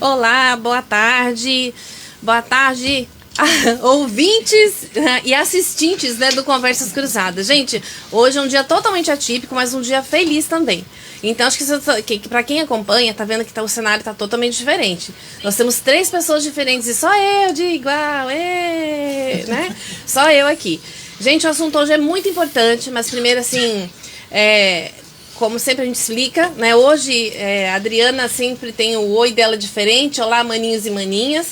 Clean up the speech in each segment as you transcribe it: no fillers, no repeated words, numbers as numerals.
Olá, boa tarde. Boa tarde, ouvintes e assistentes, né, do Conversas Cruzadas. Gente, hoje é um dia totalmente atípico, mas um dia feliz também. Então, acho que para quem acompanha, tá vendo que o cenário tá totalmente diferente. Nós temos 3 pessoas diferentes e só eu de igual, né? Só eu aqui. Gente, o assunto hoje é muito importante, mas primeiro, assim, como sempre a gente explica, né? Hoje a Adriana sempre tem o oi dela diferente. Olá, maninhos e maninhas.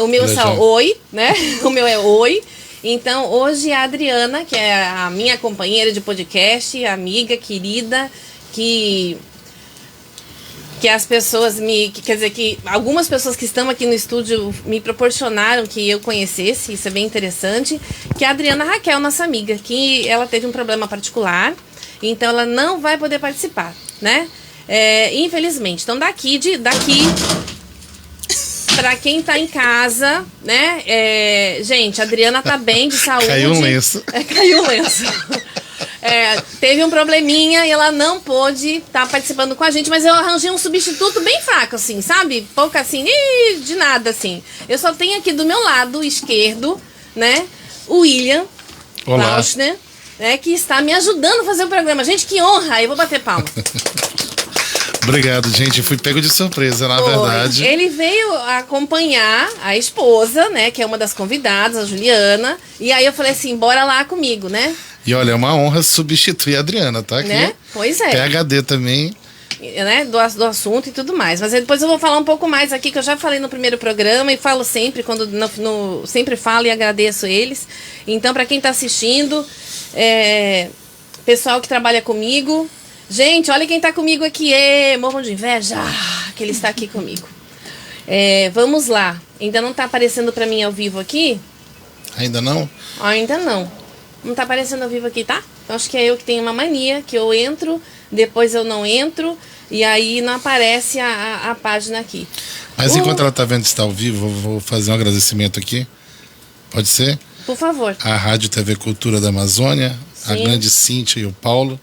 O meu é oi, né? O meu é oi. Então, hoje a Adriana, que é a minha companheira de podcast, amiga, querida, que as pessoas quer dizer, que algumas pessoas que estão aqui no estúdio me proporcionaram que eu conhecesse, isso é bem interessante, que é a Adriana Raquel, nossa amiga, que ela teve um problema particular, então ela não vai poder participar, né? Infelizmente. Então daqui para quem tá em casa, né? Gente, a Adriana tá bem de saúde. Caiu um lenço. Caiu um lenço. Teve um probleminha e ela não pôde estar participando com a gente, mas eu arranjei um substituto bem fraco, assim, sabe? Pouco assim, de nada, assim. Eu só tenho aqui do meu lado esquerdo, né? O William Lauschner, né? Que está me ajudando a fazer o programa. Gente, que honra! Eu vou bater palma. Obrigado, gente. Fui pego de surpresa, na verdade. Ele veio acompanhar a esposa, né? Que é uma das convidadas, a Juliana. E aí eu falei assim, bora lá comigo, né? E olha, é uma honra substituir a Adriana, tá? Aqui, né? Pois é. PhD também. Né? Do assunto e tudo mais. Mas depois eu vou falar um pouco mais aqui, que eu já falei no primeiro programa e falo sempre, sempre falo e agradeço eles. Então, para quem tá assistindo, pessoal que trabalha comigo... Gente, olha quem tá comigo aqui. Morram de inveja que ele está aqui comigo. Vamos lá. Ainda não tá aparecendo pra mim ao vivo aqui? Ainda não? Ainda não. Não tá aparecendo ao vivo aqui, tá? Então, acho que é eu que tenho uma mania, que eu entro, depois eu não entro, e aí não aparece a página aqui. Mas enquanto ela tá vendo se tá ao vivo, eu vou fazer um agradecimento aqui. Pode ser? Por favor. A Rádio TV Cultura da Amazônia, sim, a grande Cíntia e o Paulo,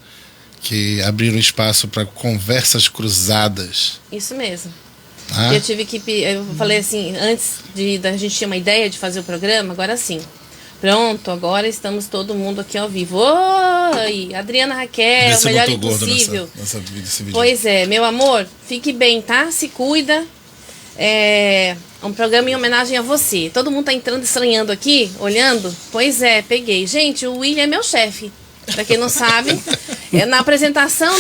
que abriram espaço para conversas cruzadas. Isso mesmo. Eu tive que... Eu falei assim, antes da gente ter uma ideia de fazer o programa, agora sim. Pronto, agora estamos todo mundo aqui ao vivo. Oi, Adriana Raquel, o melhor impossível. Nessa vídeo. Pois é, meu amor, fique bem, tá? Se cuida. É um programa em homenagem a você. Todo mundo tá entrando estranhando aqui, olhando? Pois é, peguei. Gente, o William é meu chefe. Pra quem não sabe, na apresentação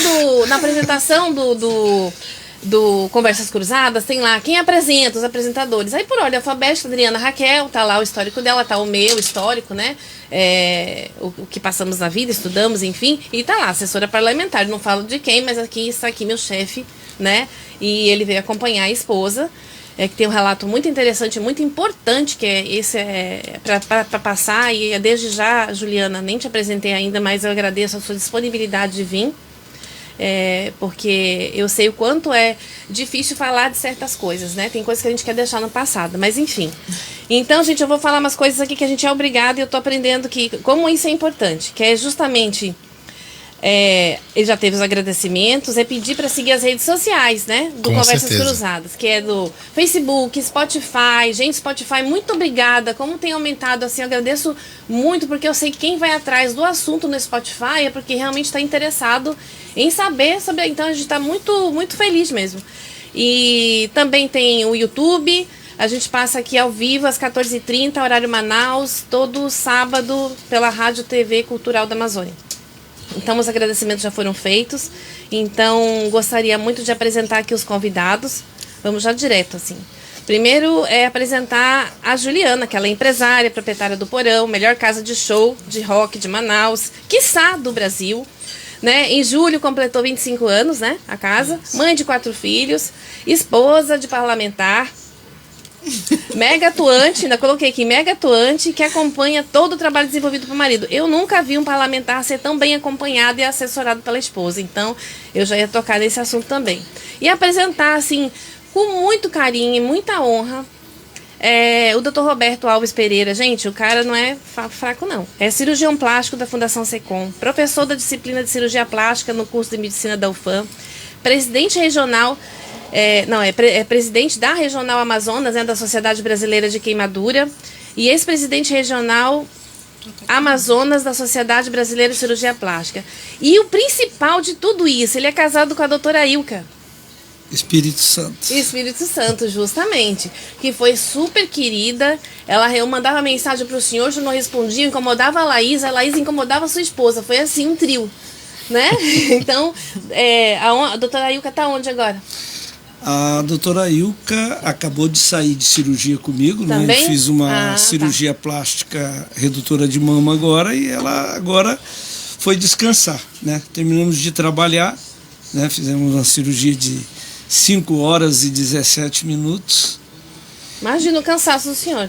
do Conversas Cruzadas, tem lá quem apresenta, os apresentadores. Aí por ordem alfabética, Adriana Raquel, tá lá o histórico dela, tá o meu histórico, né? O que passamos na vida, estudamos, enfim. E tá lá, assessora parlamentar. Não falo de quem, mas aqui está aqui meu chefe, né? E ele veio acompanhar a esposa. Que tem um relato muito interessante, muito importante, que para passar, e desde já, Juliana, nem te apresentei ainda, mas eu agradeço a sua disponibilidade de vir, porque eu sei o quanto é difícil falar de certas coisas, né? Tem coisas que a gente quer deixar no passado, mas enfim. Então, gente, eu vou falar umas coisas aqui que a gente é obrigado e eu tô aprendendo como isso é importante, que é justamente... ele já teve os agradecimentos, pedir para seguir as redes sociais, né? Do Conversas Cruzadas, que é do Facebook, Spotify. Gente, Spotify, muito obrigada. Como tem aumentado, assim, eu agradeço muito, porque eu sei que quem vai atrás do assunto no Spotify é porque realmente está interessado em saber sobre. Então a gente está muito, muito feliz mesmo. E também tem o YouTube. A gente passa aqui ao vivo às 14h30, horário Manaus, todo sábado pela Rádio TV Cultural da Amazônia. Então, os agradecimentos já foram feitos. Então, gostaria muito de apresentar aqui os convidados. Vamos já direto, assim. Primeiro é apresentar a Juliana, que ela é empresária, proprietária do Porão, melhor casa de show de rock de Manaus, quiçá do Brasil. Né? Em julho completou 25 anos, né? A casa. Mãe de 4 filhos, esposa de parlamentar. Mega atuante, ainda coloquei aqui, mega atuante, que acompanha todo o trabalho desenvolvido pelo marido. Eu nunca vi um parlamentar ser tão bem acompanhado e assessorado pela esposa, então eu já ia tocar nesse assunto também. E apresentar, assim, com muito carinho e muita honra, o Dr. Roberto Alves Pereira. Gente, o cara não é fraco, não. É cirurgião plástico da Fundação Secom, professor da disciplina de cirurgia plástica no curso de medicina da UFAM, presidente regional é presidente da Regional Amazonas, né, da Sociedade Brasileira de Queimadura, e ex-presidente regional Amazonas da Sociedade Brasileira de Cirurgia Plástica. E o principal de tudo isso, ele é casado com a doutora Ilka. Espírito Santo. Espírito Santo, justamente. Que foi super querida. Eu mandava mensagem para o senhor, o senhor não respondia, incomodava a Laís incomodava a sua esposa. Foi assim, um trio. Né? Então, a doutora Ilka está onde agora? A doutora Ilka acabou de sair de cirurgia comigo, né? Eu fiz uma cirurgia plástica redutora de mama agora e ela agora foi descansar, né? Terminamos de trabalhar, né? Fizemos uma cirurgia de 5 horas e 17 minutos. Imagina o cansaço do senhor.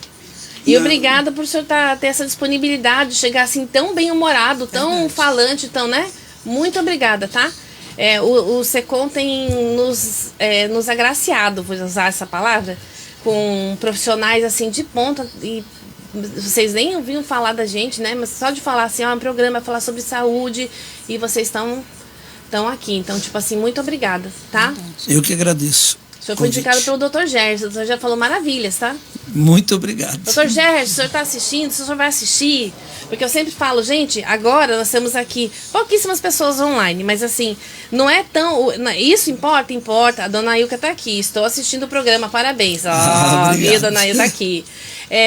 E obrigada por o senhor ter essa disponibilidade de chegar assim tão bem-humorado, tão falante, tão, né? Muito obrigada, tá? O SECOM tem nos agraciado, vou usar essa palavra, com profissionais assim de ponta, e vocês nem ouviram falar da gente, né? Mas só de falar assim, um programa falar sobre saúde, e vocês estão aqui. Então, tipo assim, muito obrigada, tá? Eu que agradeço. O senhor foi indicado pelo Dr. Gerson. O doutor já falou maravilhas, tá? Muito obrigado. Dr. Gerson, o senhor está assistindo? O senhor vai assistir? Porque eu sempre falo, gente, agora nós temos aqui pouquíssimas pessoas online, mas assim, não é tão... Isso importa? Importa. A dona Ilka está aqui, estou assistindo o programa, parabéns. A dona Ilka está aqui.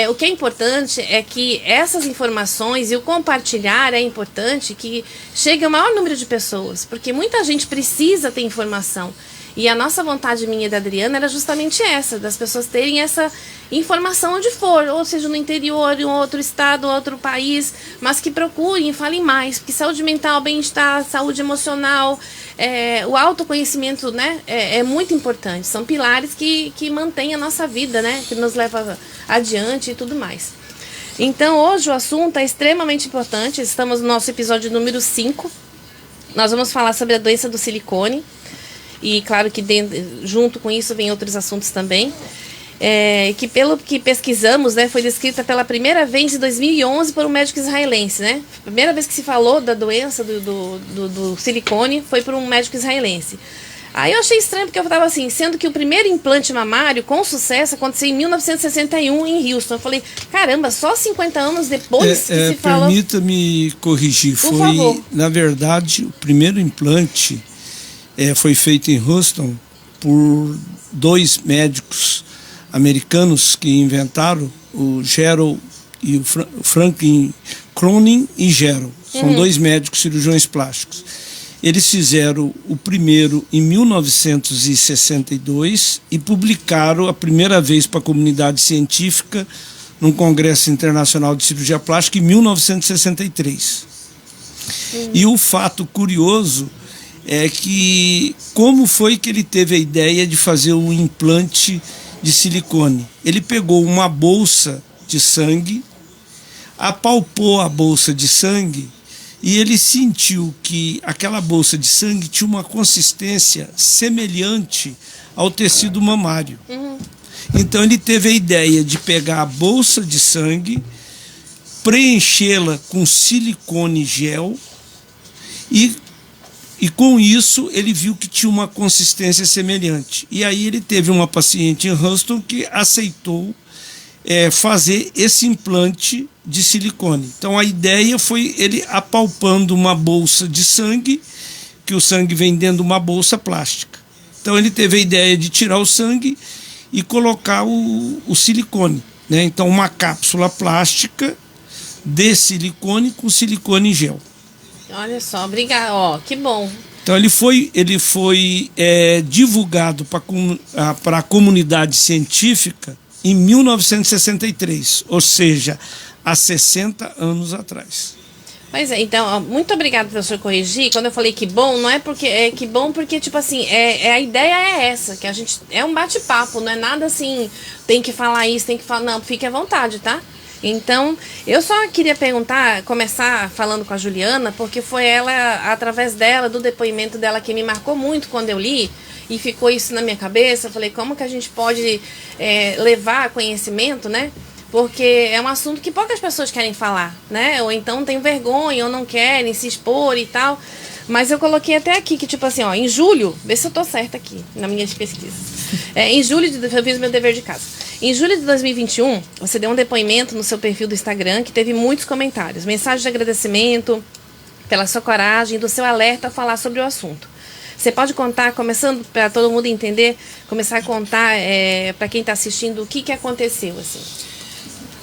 O que é importante é que essas informações e o compartilhar é importante que chegue ao maior número de pessoas, porque muita gente precisa ter informação. E a nossa vontade, minha e da Adriana, era justamente essa, das pessoas terem essa informação onde for, ou seja, no interior, em outro estado, outro país, mas que procurem e falem mais, porque saúde mental, bem-estar, saúde emocional, o autoconhecimento, né, é muito importante. São pilares que mantêm a nossa vida, né, que nos leva adiante e tudo mais. Então, hoje o assunto é extremamente importante, estamos no nosso episódio número 5. Nós vamos falar sobre a doença do silicone. E claro que junto com isso vem outros assuntos também, que pelo que pesquisamos, né, foi descrita pela primeira vez em 2011 por um médico israelense, né? A primeira vez que se falou da doença do silicone foi por um médico israelense. Aí eu achei estranho porque eu estava assim, sendo que o primeiro implante mamário com sucesso aconteceu em 1961 em Houston. Eu falei, caramba, só 50 anos depois que se falou... Permita-me corrigir, por favor. Na verdade, o primeiro implante... foi feito em Houston por 2 médicos americanos que inventaram, o Gerald e o Franklin Cronin e Gerald. São 2 médicos cirurgiões plásticos. Eles fizeram o primeiro em 1962 e publicaram a primeira vez para a comunidade científica num Congresso Internacional de Cirurgia Plástica em 1963. E o fato curioso é que como foi que ele teve a ideia de fazer um implante de silicone? Ele pegou uma bolsa de sangue, apalpou a bolsa de sangue e ele sentiu que aquela bolsa de sangue tinha uma consistência semelhante ao tecido mamário. Então ele teve a ideia de pegar a bolsa de sangue, preenchê-la com silicone gel e com isso ele viu que tinha uma consistência semelhante. E aí ele teve uma paciente em Houston que aceitou fazer esse implante de silicone. Então a ideia foi ele apalpando uma bolsa de sangue, que o sangue vem dentro de uma bolsa plástica. Então ele teve a ideia de tirar o sangue e colocar o silicone, né? Então uma cápsula plástica de silicone com silicone gel. Olha só, obrigada, ó, que bom. Então ele foi divulgado para a comunidade científica em 1963, ou seja, há 60 anos atrás. Pois é, então, ó, muito obrigada pelo senhor corrigir. Quando eu falei que bom, não é porque que bom porque tipo assim, a ideia é essa, que a gente é um bate-papo, não é nada assim, tem que falar isso, tem que falar, não, fique à vontade, tá? Então, eu só queria começar falando com a Juliana, porque foi ela, através dela, do depoimento dela, que me marcou muito quando eu li, e ficou isso na minha cabeça. Eu falei, como que a gente pode levar conhecimento, né? Porque é um assunto que poucas pessoas querem falar, né? Ou então tem vergonha, ou não querem se expor e tal. Mas eu coloquei até aqui que, tipo assim, ó, em julho, vê se eu tô certa aqui, na minha pesquisa. Em julho, eu fiz meu dever de casa. Em julho de 2021, você deu um depoimento no seu perfil do Instagram que teve muitos comentários, mensagens de agradecimento pela sua coragem, do seu alerta a falar sobre o assunto. Você pode contar, começando para todo mundo entender, começar a contar para quem está assistindo o que aconteceu, assim.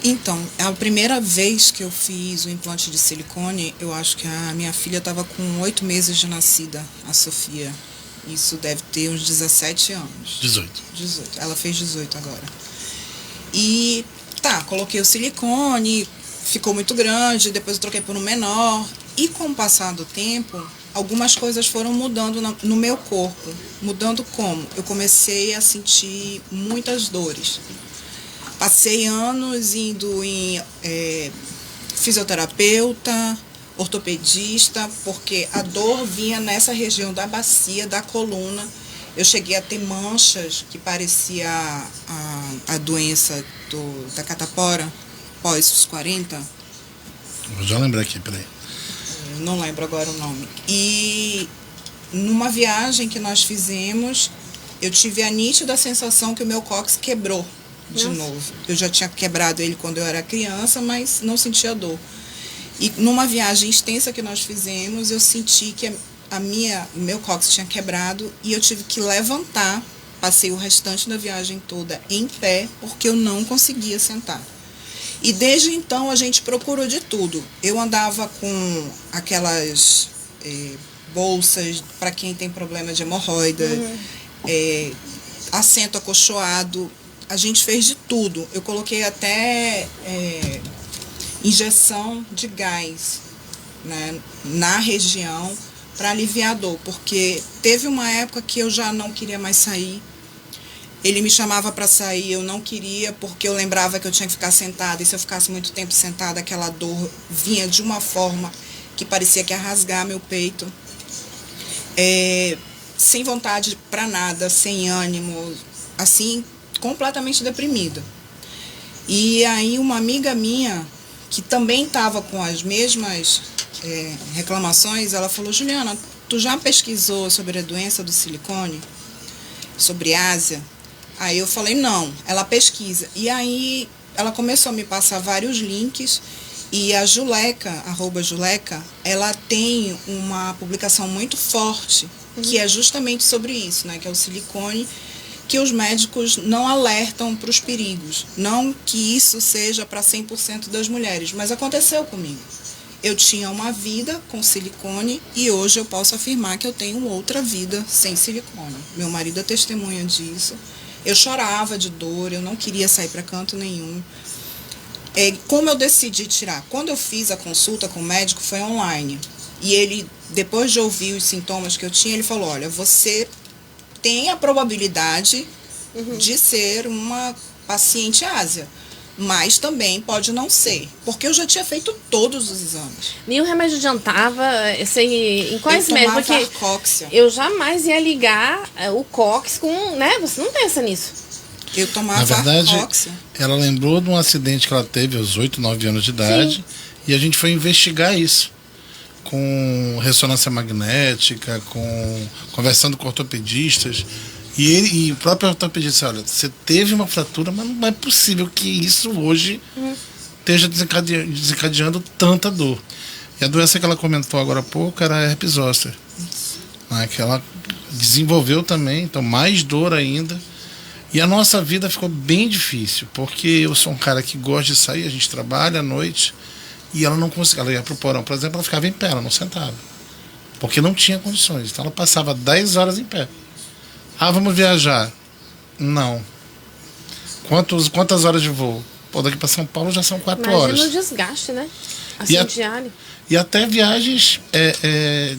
Então, a primeira vez que eu fiz o implante de silicone, eu acho que a minha filha estava com 8 meses de nascida, a Sofia. Isso deve ter uns 17 anos. 18. Ela fez 18 agora. E coloquei o silicone, ficou muito grande, depois eu troquei por um menor. E com o passar do tempo, algumas coisas foram mudando no meu corpo. Mudando como? Eu comecei a sentir muitas dores. Passei anos indo em fisioterapeuta, ortopedista, porque a dor vinha nessa região da bacia, da coluna. Eu cheguei a ter manchas que parecia a doença da catapora, pós os 40. Vou já lembrar aqui, peraí. Não lembro agora o nome. E numa viagem que nós fizemos, eu tive a nítida sensação que o meu cóccix quebrou de novo. Eu já tinha quebrado ele quando eu era criança, mas não sentia dor. E numa viagem extensa que nós fizemos, eu senti que meu cóccix tinha quebrado e eu tive que levantar. Passei o restante da viagem toda em pé, porque eu não conseguia sentar. E desde então a gente procurou de tudo. Eu andava com aquelas bolsas para quem tem problema de hemorroida, assento acolchoado. A gente fez de tudo. Eu coloquei até injeção de gás, né, na região para aliviar a dor, porque teve uma época que eu já não queria mais sair. Ele me chamava para sair, eu não queria, porque eu lembrava que eu tinha que ficar sentada, e se eu ficasse muito tempo sentada, aquela dor vinha de uma forma que parecia que ia rasgar meu peito. Sem vontade para nada, sem ânimo, assim, completamente deprimida. E aí uma amiga minha, que também estava com as mesmas reclamações, ela falou: Juliana, tu já pesquisou sobre a doença do silicone? Sobre Ásia? Aí eu falei, não, ela pesquisa. E aí ela começou a me passar vários links, e a Juleca, @Juleca, ela tem uma publicação muito forte, que é justamente sobre isso, né, que é o silicone, que os médicos não alertam para os perigos. Não que isso seja para 100% das mulheres, mas aconteceu comigo. Eu tinha uma vida com silicone e hoje eu posso afirmar que eu tenho outra vida sem silicone. Meu marido é testemunha disso. Eu chorava de dor, eu não queria sair para canto nenhum. Como eu decidi tirar? Quando eu fiz a consulta com o médico, foi online. E ele, depois de ouvir os sintomas que eu tinha, ele falou: olha, você tem a probabilidade de ser uma paciente Ásia, mas também pode não ser, porque eu já tinha feito todos os exames. Nenhum remédio adiantava, em quais médicos? Porque Arcóxia. Eu jamais ia ligar o cóccix com, né? Você não pensa nisso. Eu tomava Na verdade, Arcóxia. ela lembrou de um acidente que ela teve aos 8, 9 anos de idade. Sim. E a gente foi investigar isso com ressonância magnética, conversando com ortopedistas. E o próprio ortopedista disse: olha, você teve uma fratura, mas não é possível que isso hoje esteja desencadeando tanta dor. E a doença que ela comentou agora há pouco era a herpes zoster, né, que ela desenvolveu também, então mais dor ainda. E a nossa vida ficou bem difícil, porque eu sou um cara que gosta de sair, a gente trabalha à noite, e ela não conseguia. Ela ia pro porão, por exemplo, ela ficava em pé, ela não sentava, porque não tinha condições. Então ela passava 10 horas em pé. Vamos viajar? Não. Quantas horas de voo? Pô, daqui para São Paulo já são 4 horas. Imagina o desgaste, né? Assim, diário. E até viagens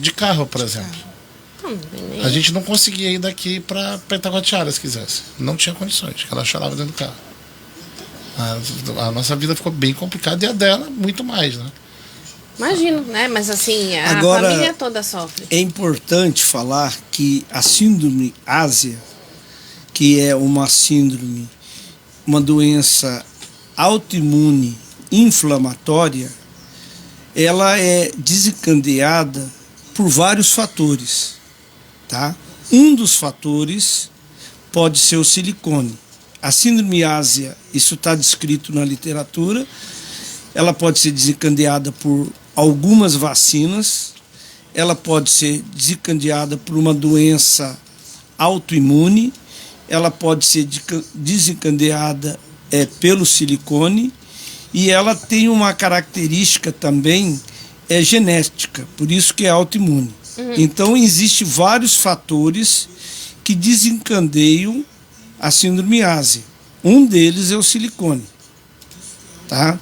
de carro, por exemplo. A gente não conseguia ir daqui para Itacoatiara, se quisesse. Não tinha condições, ela chorava dentro do carro. A nossa vida ficou bem complicada, e a dela muito mais, né? Imagino, né? Mas assim, Agora, a família toda sofre. É importante falar que a síndrome Ásia, que é uma síndrome, uma doença autoimune inflamatória, ela é desencadeada por vários fatores, tá? Um dos fatores pode ser o silicone. A síndrome ásia, isso está descrito na literatura, ela pode ser desencadeada por algumas vacinas, ela pode ser desencadeada por uma doença autoimune, ela pode ser desencadeada pelo silicone, e ela tem uma característica também genética, por isso que é autoimune. Então, existem vários fatores que desencadeiam a síndrome ásia. Um deles é o silicone. Tá?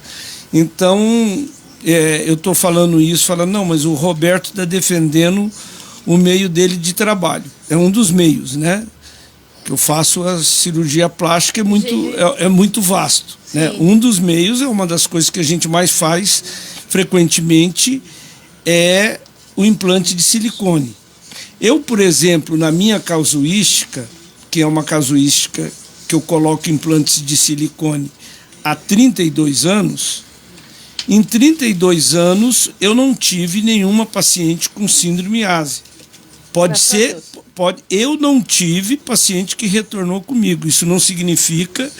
Então, eu estou falando isso, falando, não, mas o Roberto está defendendo o meio dele de trabalho. É um dos meios, né? Que eu faço a cirurgia plástica, é muito vasto. Né? Um dos meios, é uma das coisas que a gente mais faz frequentemente, é o implante de silicone. Eu, por exemplo, na minha casuística, que é uma casuística que eu coloco implantes de silicone há 32 anos, em 32 anos eu não tive nenhuma paciente com síndrome ásia. Eu não tive paciente que retornou comigo. Isso não significa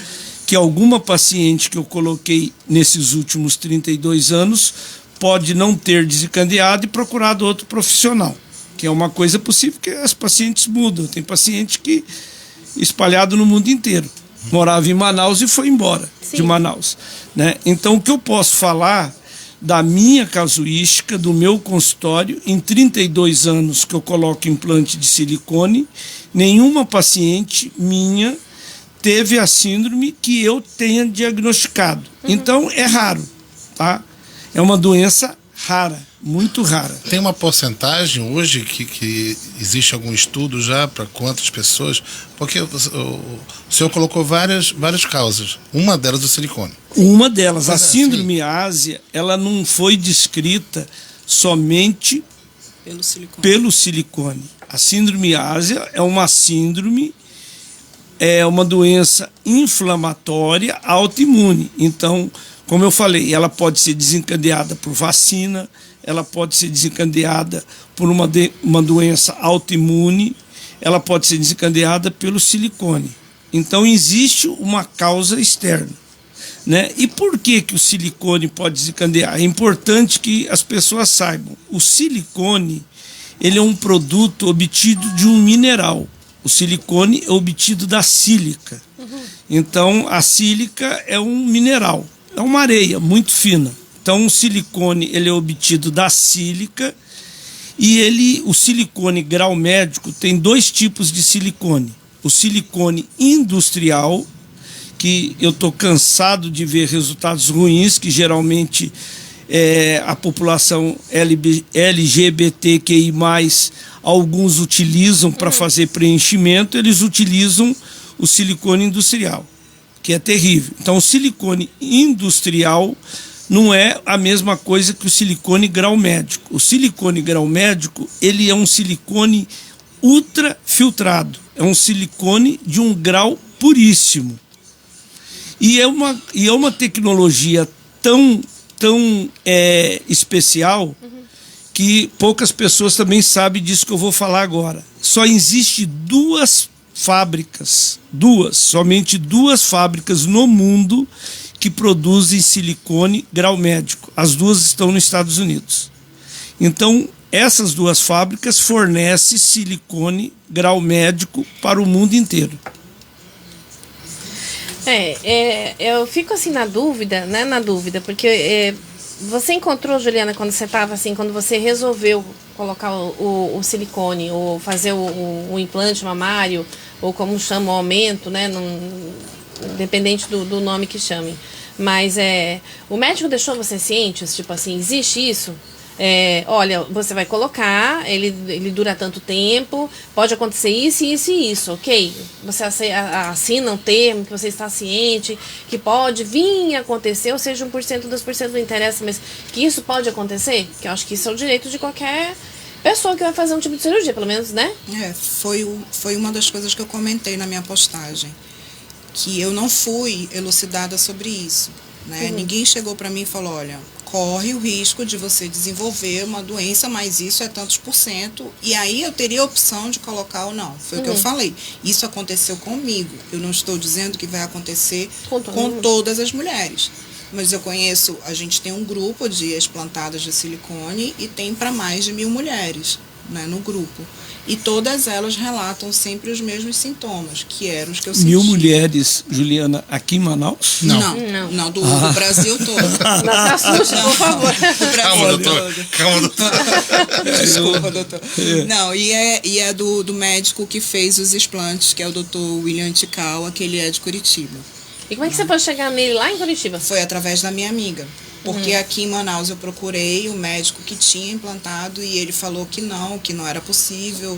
que alguma paciente que eu coloquei nesses últimos 32 anos pode não ter desencadeado e procurado outro profissional, que é uma coisa possível, porque as pacientes mudam. Tem paciente que espalhado no mundo inteiro. Morava em Manaus e foi embora de Manaus. Né? Então, o que eu posso falar da minha casuística, do meu consultório, em 32 anos que eu coloco implante de silicone, nenhuma paciente minha teve a síndrome que eu tenha diagnosticado. Então, é raro, tá? É uma doença rara, muito rara. Tem uma porcentagem hoje que existe algum estudo já para quantas pessoas? Porque o senhor colocou várias causas. Uma delas é o silicone. Uma delas, a síndrome ásia, ela não foi descrita somente pelo silicone. A síndrome ásia é uma síndrome, é uma doença inflamatória autoimune. Então, como eu falei, ela pode ser desencadeada por vacina, ela pode ser desencadeada por uma doença autoimune, ela pode ser desencadeada pelo silicone. Então, existe uma causa externa. Né? E por que o silicone pode desencadear? É importante que as pessoas saibam. O silicone, ele é um produto obtido de um mineral. O silicone é obtido da sílica. Então, a sílica é um mineral. É uma areia muito fina. Então, o silicone ele é obtido da sílica e o silicone grau médico tem dois tipos de silicone. O silicone industrial, que eu estou cansado de ver resultados ruins, que geralmente a população LGBTQI+, alguns utilizam para fazer preenchimento, eles utilizam o silicone industrial, que é terrível. Então, o silicone industrial não é a mesma coisa que o silicone grau médico. O silicone grau médico, ele é um silicone ultrafiltrado. É um silicone de um grau puríssimo. E é uma tecnologia tão especial que poucas pessoas também sabem disso que eu vou falar agora. Só existe somente duas fábricas no mundo que produzem silicone grau médico. As duas estão nos Estados Unidos. Então, essas duas fábricas fornecem silicone grau médico para o mundo inteiro. Eu fico assim na dúvida, porque você encontrou, Juliana, quando você estava assim, quando você resolveu colocar o silicone, ou fazer o implante mamário, ou como chama, o aumento, né? Independente do nome que chame. Mas o médico deixou você ciente, tipo assim, existe isso? Olha, você vai colocar, ele dura tanto tempo, pode acontecer isso, isso e isso, ok? Você assina um termo que você está ciente, que pode vir a acontecer, ou seja, 1%, 2% não interessa, mas que isso pode acontecer? Que eu acho que isso é o direito de qualquer pessoa que vai fazer um tipo de cirurgia, pelo menos, né? Foi uma das coisas que eu comentei na minha postagem, que eu não fui elucidada sobre isso, né? Ninguém chegou para mim e falou, olha, corre o risco de você desenvolver uma doença, mas isso é tantos %. E aí eu teria a opção de colocar ou não. Foi o que eu falei. Isso aconteceu comigo. Eu não estou dizendo que vai acontecer com todas as mulheres. Mas eu conheço, a gente tem um grupo de explantadas de silicone e tem para mais de 1000 mulheres, né, no grupo. E todas elas relatam sempre os mesmos sintomas, que eram os que eu senti. 1000 mulheres, Juliana, aqui em Manaus? Não, do Brasil todo. Não se assuste, por favor. Calma, doutor. Calma, doutor. Desculpa, doutor. Não, e é do médico que fez os explantes, que é o doutor William Tical, que ele é de Curitiba. E como é que você pode chegar nele lá em Curitiba? Foi através da minha amiga. Porque aqui em Manaus eu procurei o médico que tinha implantado e ele falou que não era possível,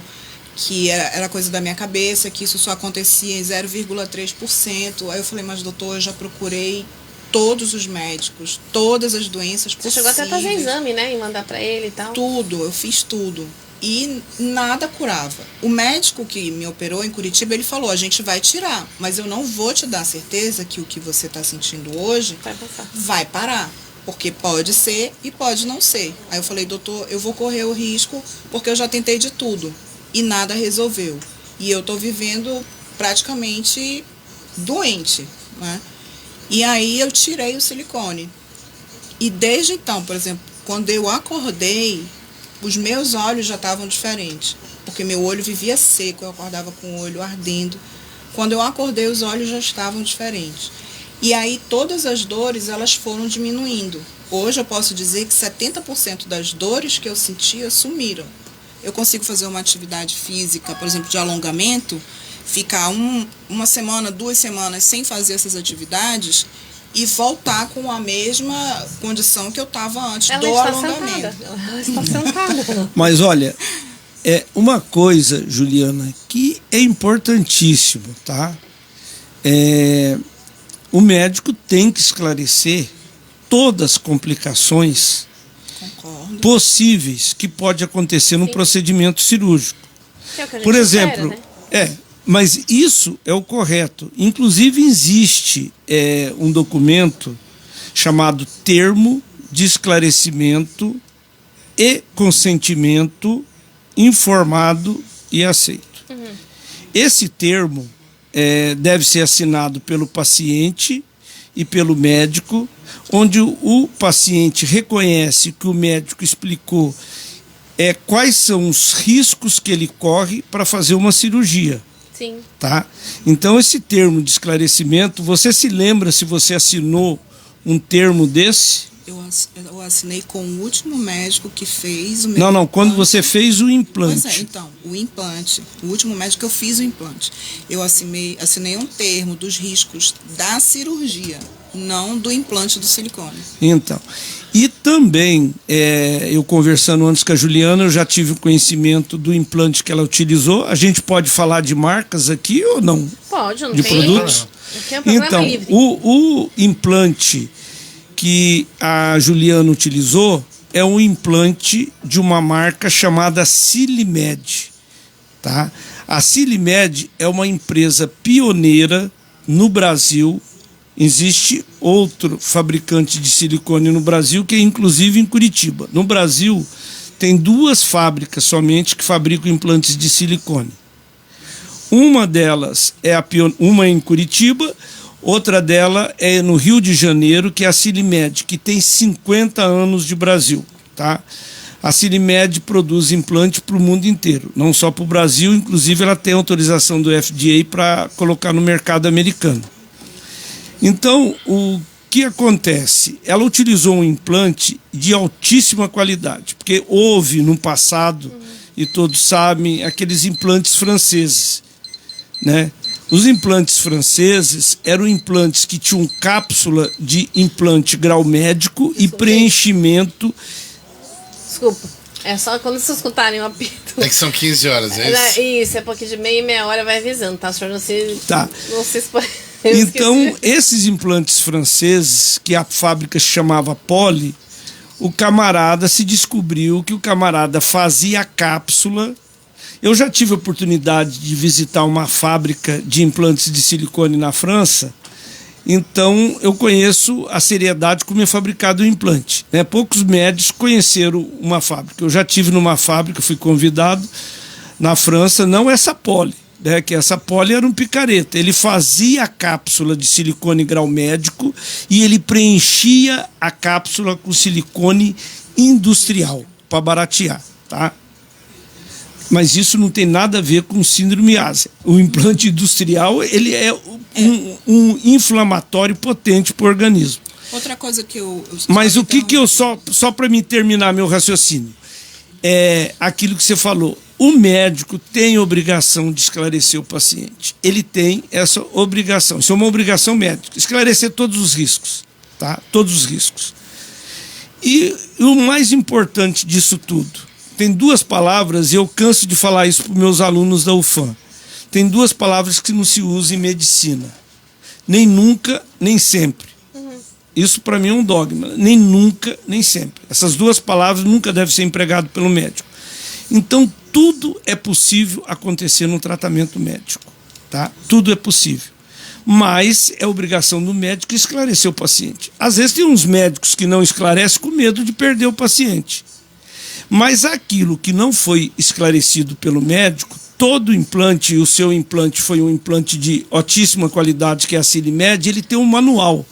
que era coisa da minha cabeça, que isso só acontecia em 0,3%. Aí eu falei, mas doutor, eu já procurei todos os médicos, todas as doenças Você possíveis. chegou até a fazer exame, né? E mandar pra ele e tal. Tudo, eu fiz tudo. E nada curava. O médico que me operou em Curitiba, ele falou, a gente vai tirar, mas eu não vou te dar certeza que o que você está sentindo hoje vai parar. Porque pode ser e pode não ser. Aí eu falei, doutor, eu vou correr o risco porque eu já tentei de tudo e nada resolveu. E eu tô vivendo praticamente doente, né? E aí eu tirei o silicone. E desde então, por exemplo, quando eu acordei, os meus olhos já estavam diferentes. Porque meu olho vivia seco, eu acordava com o olho ardendo. Quando eu acordei, os olhos já estavam diferentes. E aí todas as dores, elas foram diminuindo. Hoje eu posso dizer que 70% das dores que eu sentia sumiram. Eu consigo fazer uma atividade física, por exemplo, de alongamento, ficar uma semana, 2 semanas sem fazer essas atividades e voltar com a mesma condição que eu estava antes do alongamento. Ela está sentada. Mas olha, é uma coisa, Juliana, que é importantíssimo, tá? O médico tem que esclarecer todas as complicações possíveis que pode acontecer no procedimento cirúrgico. Que é o que a gente Por exemplo, espera, né? mas isso é o correto. Inclusive existe um documento chamado Termo de Esclarecimento e Consentimento Informado e Aceito. Esse termo deve ser assinado pelo paciente e pelo médico, onde o paciente reconhece que o médico explicou quais são os riscos que ele corre para fazer uma cirurgia. Sim. Tá? Então, esse termo de esclarecimento, você se lembra se você assinou um termo desse? Eu assinei com o último médico que fez o meu Não, quando implante. você fez o implante. Pois é, então, o implante, o último médico que eu fiz o implante, eu assinei um termo dos riscos da cirurgia, não do implante do silicone. Então, e também, eu conversando antes com a Juliana, eu já tive conhecimento do implante que ela utilizou. A gente pode falar de marcas aqui ou não? Pode, não de tem. produtos? Aqui é um programa Então, livre. o implante que a Juliana utilizou é um implante de uma marca chamada Silimed, tá? A Silimed é uma empresa pioneira no Brasil. Existe outro fabricante de silicone no Brasil, que é inclusive em Curitiba. No Brasil, tem 2 fábricas somente que fabricam implantes de silicone. Uma delas uma em Curitiba, outra dela é no Rio de Janeiro, que é a Silimed, que tem 50 anos de Brasil, tá? A Silimed produz implante para o mundo inteiro, não só para o Brasil, inclusive ela tem autorização do FDA para colocar no mercado americano. Então, o que acontece? Ela utilizou um implante de altíssima qualidade, porque houve no passado, e todos sabem, aqueles implantes franceses, né? Os implantes franceses eram implantes que tinham cápsula de implante grau médico e preenchimento. Desculpa. É só quando vocês escutarem o apito. É que são 15 horas, é isso? Isso, é porque de meia hora vai avisando, tá? O senhor não se... Tá. Não se Então, esses implantes franceses, que a fábrica se chamava Poly, o camarada se descobriu que o camarada fazia a cápsula. Eu já tive a oportunidade de visitar uma fábrica de implantes de silicone na França Então, eu conheço a seriedade como é fabricado o implante, né? Poucos médicos conheceram uma fábrica. Eu já tive numa fábrica, fui convidado na França, não essa Poli, né? Que essa Poli era um picareta. Ele fazia a cápsula de silicone grau médico e ele preenchia a cápsula com silicone industrial para baratear, tá? Mas isso não tem nada a ver com síndrome ásia. O implante industrial, ele é um inflamatório potente para o organismo. Outra coisa que eu Mas o que eu só para me terminar meu raciocínio, é aquilo que você falou. O médico tem obrigação de esclarecer o paciente. Ele tem essa obrigação. Isso é uma obrigação médica. Esclarecer todos os riscos, tá? Todos os riscos. E o mais importante disso tudo, tem duas palavras, e eu canso de falar isso para os meus alunos da UFAM. Tem duas palavras que não se usam em medicina. Nem nunca, nem sempre. Isso para mim é um dogma. Nem nunca, nem sempre. Essas duas palavras nunca devem ser empregadas pelo médico. Então, tudo é possível acontecer no tratamento médico. Tá? Tudo é possível. Mas é obrigação do médico esclarecer o paciente. Às vezes tem uns médicos que não esclarecem com medo de perder o paciente. Mas aquilo que não foi esclarecido pelo médico, todo implante, e o seu implante foi um implante de altíssima qualidade, que é a Silimed, ele tem um manual.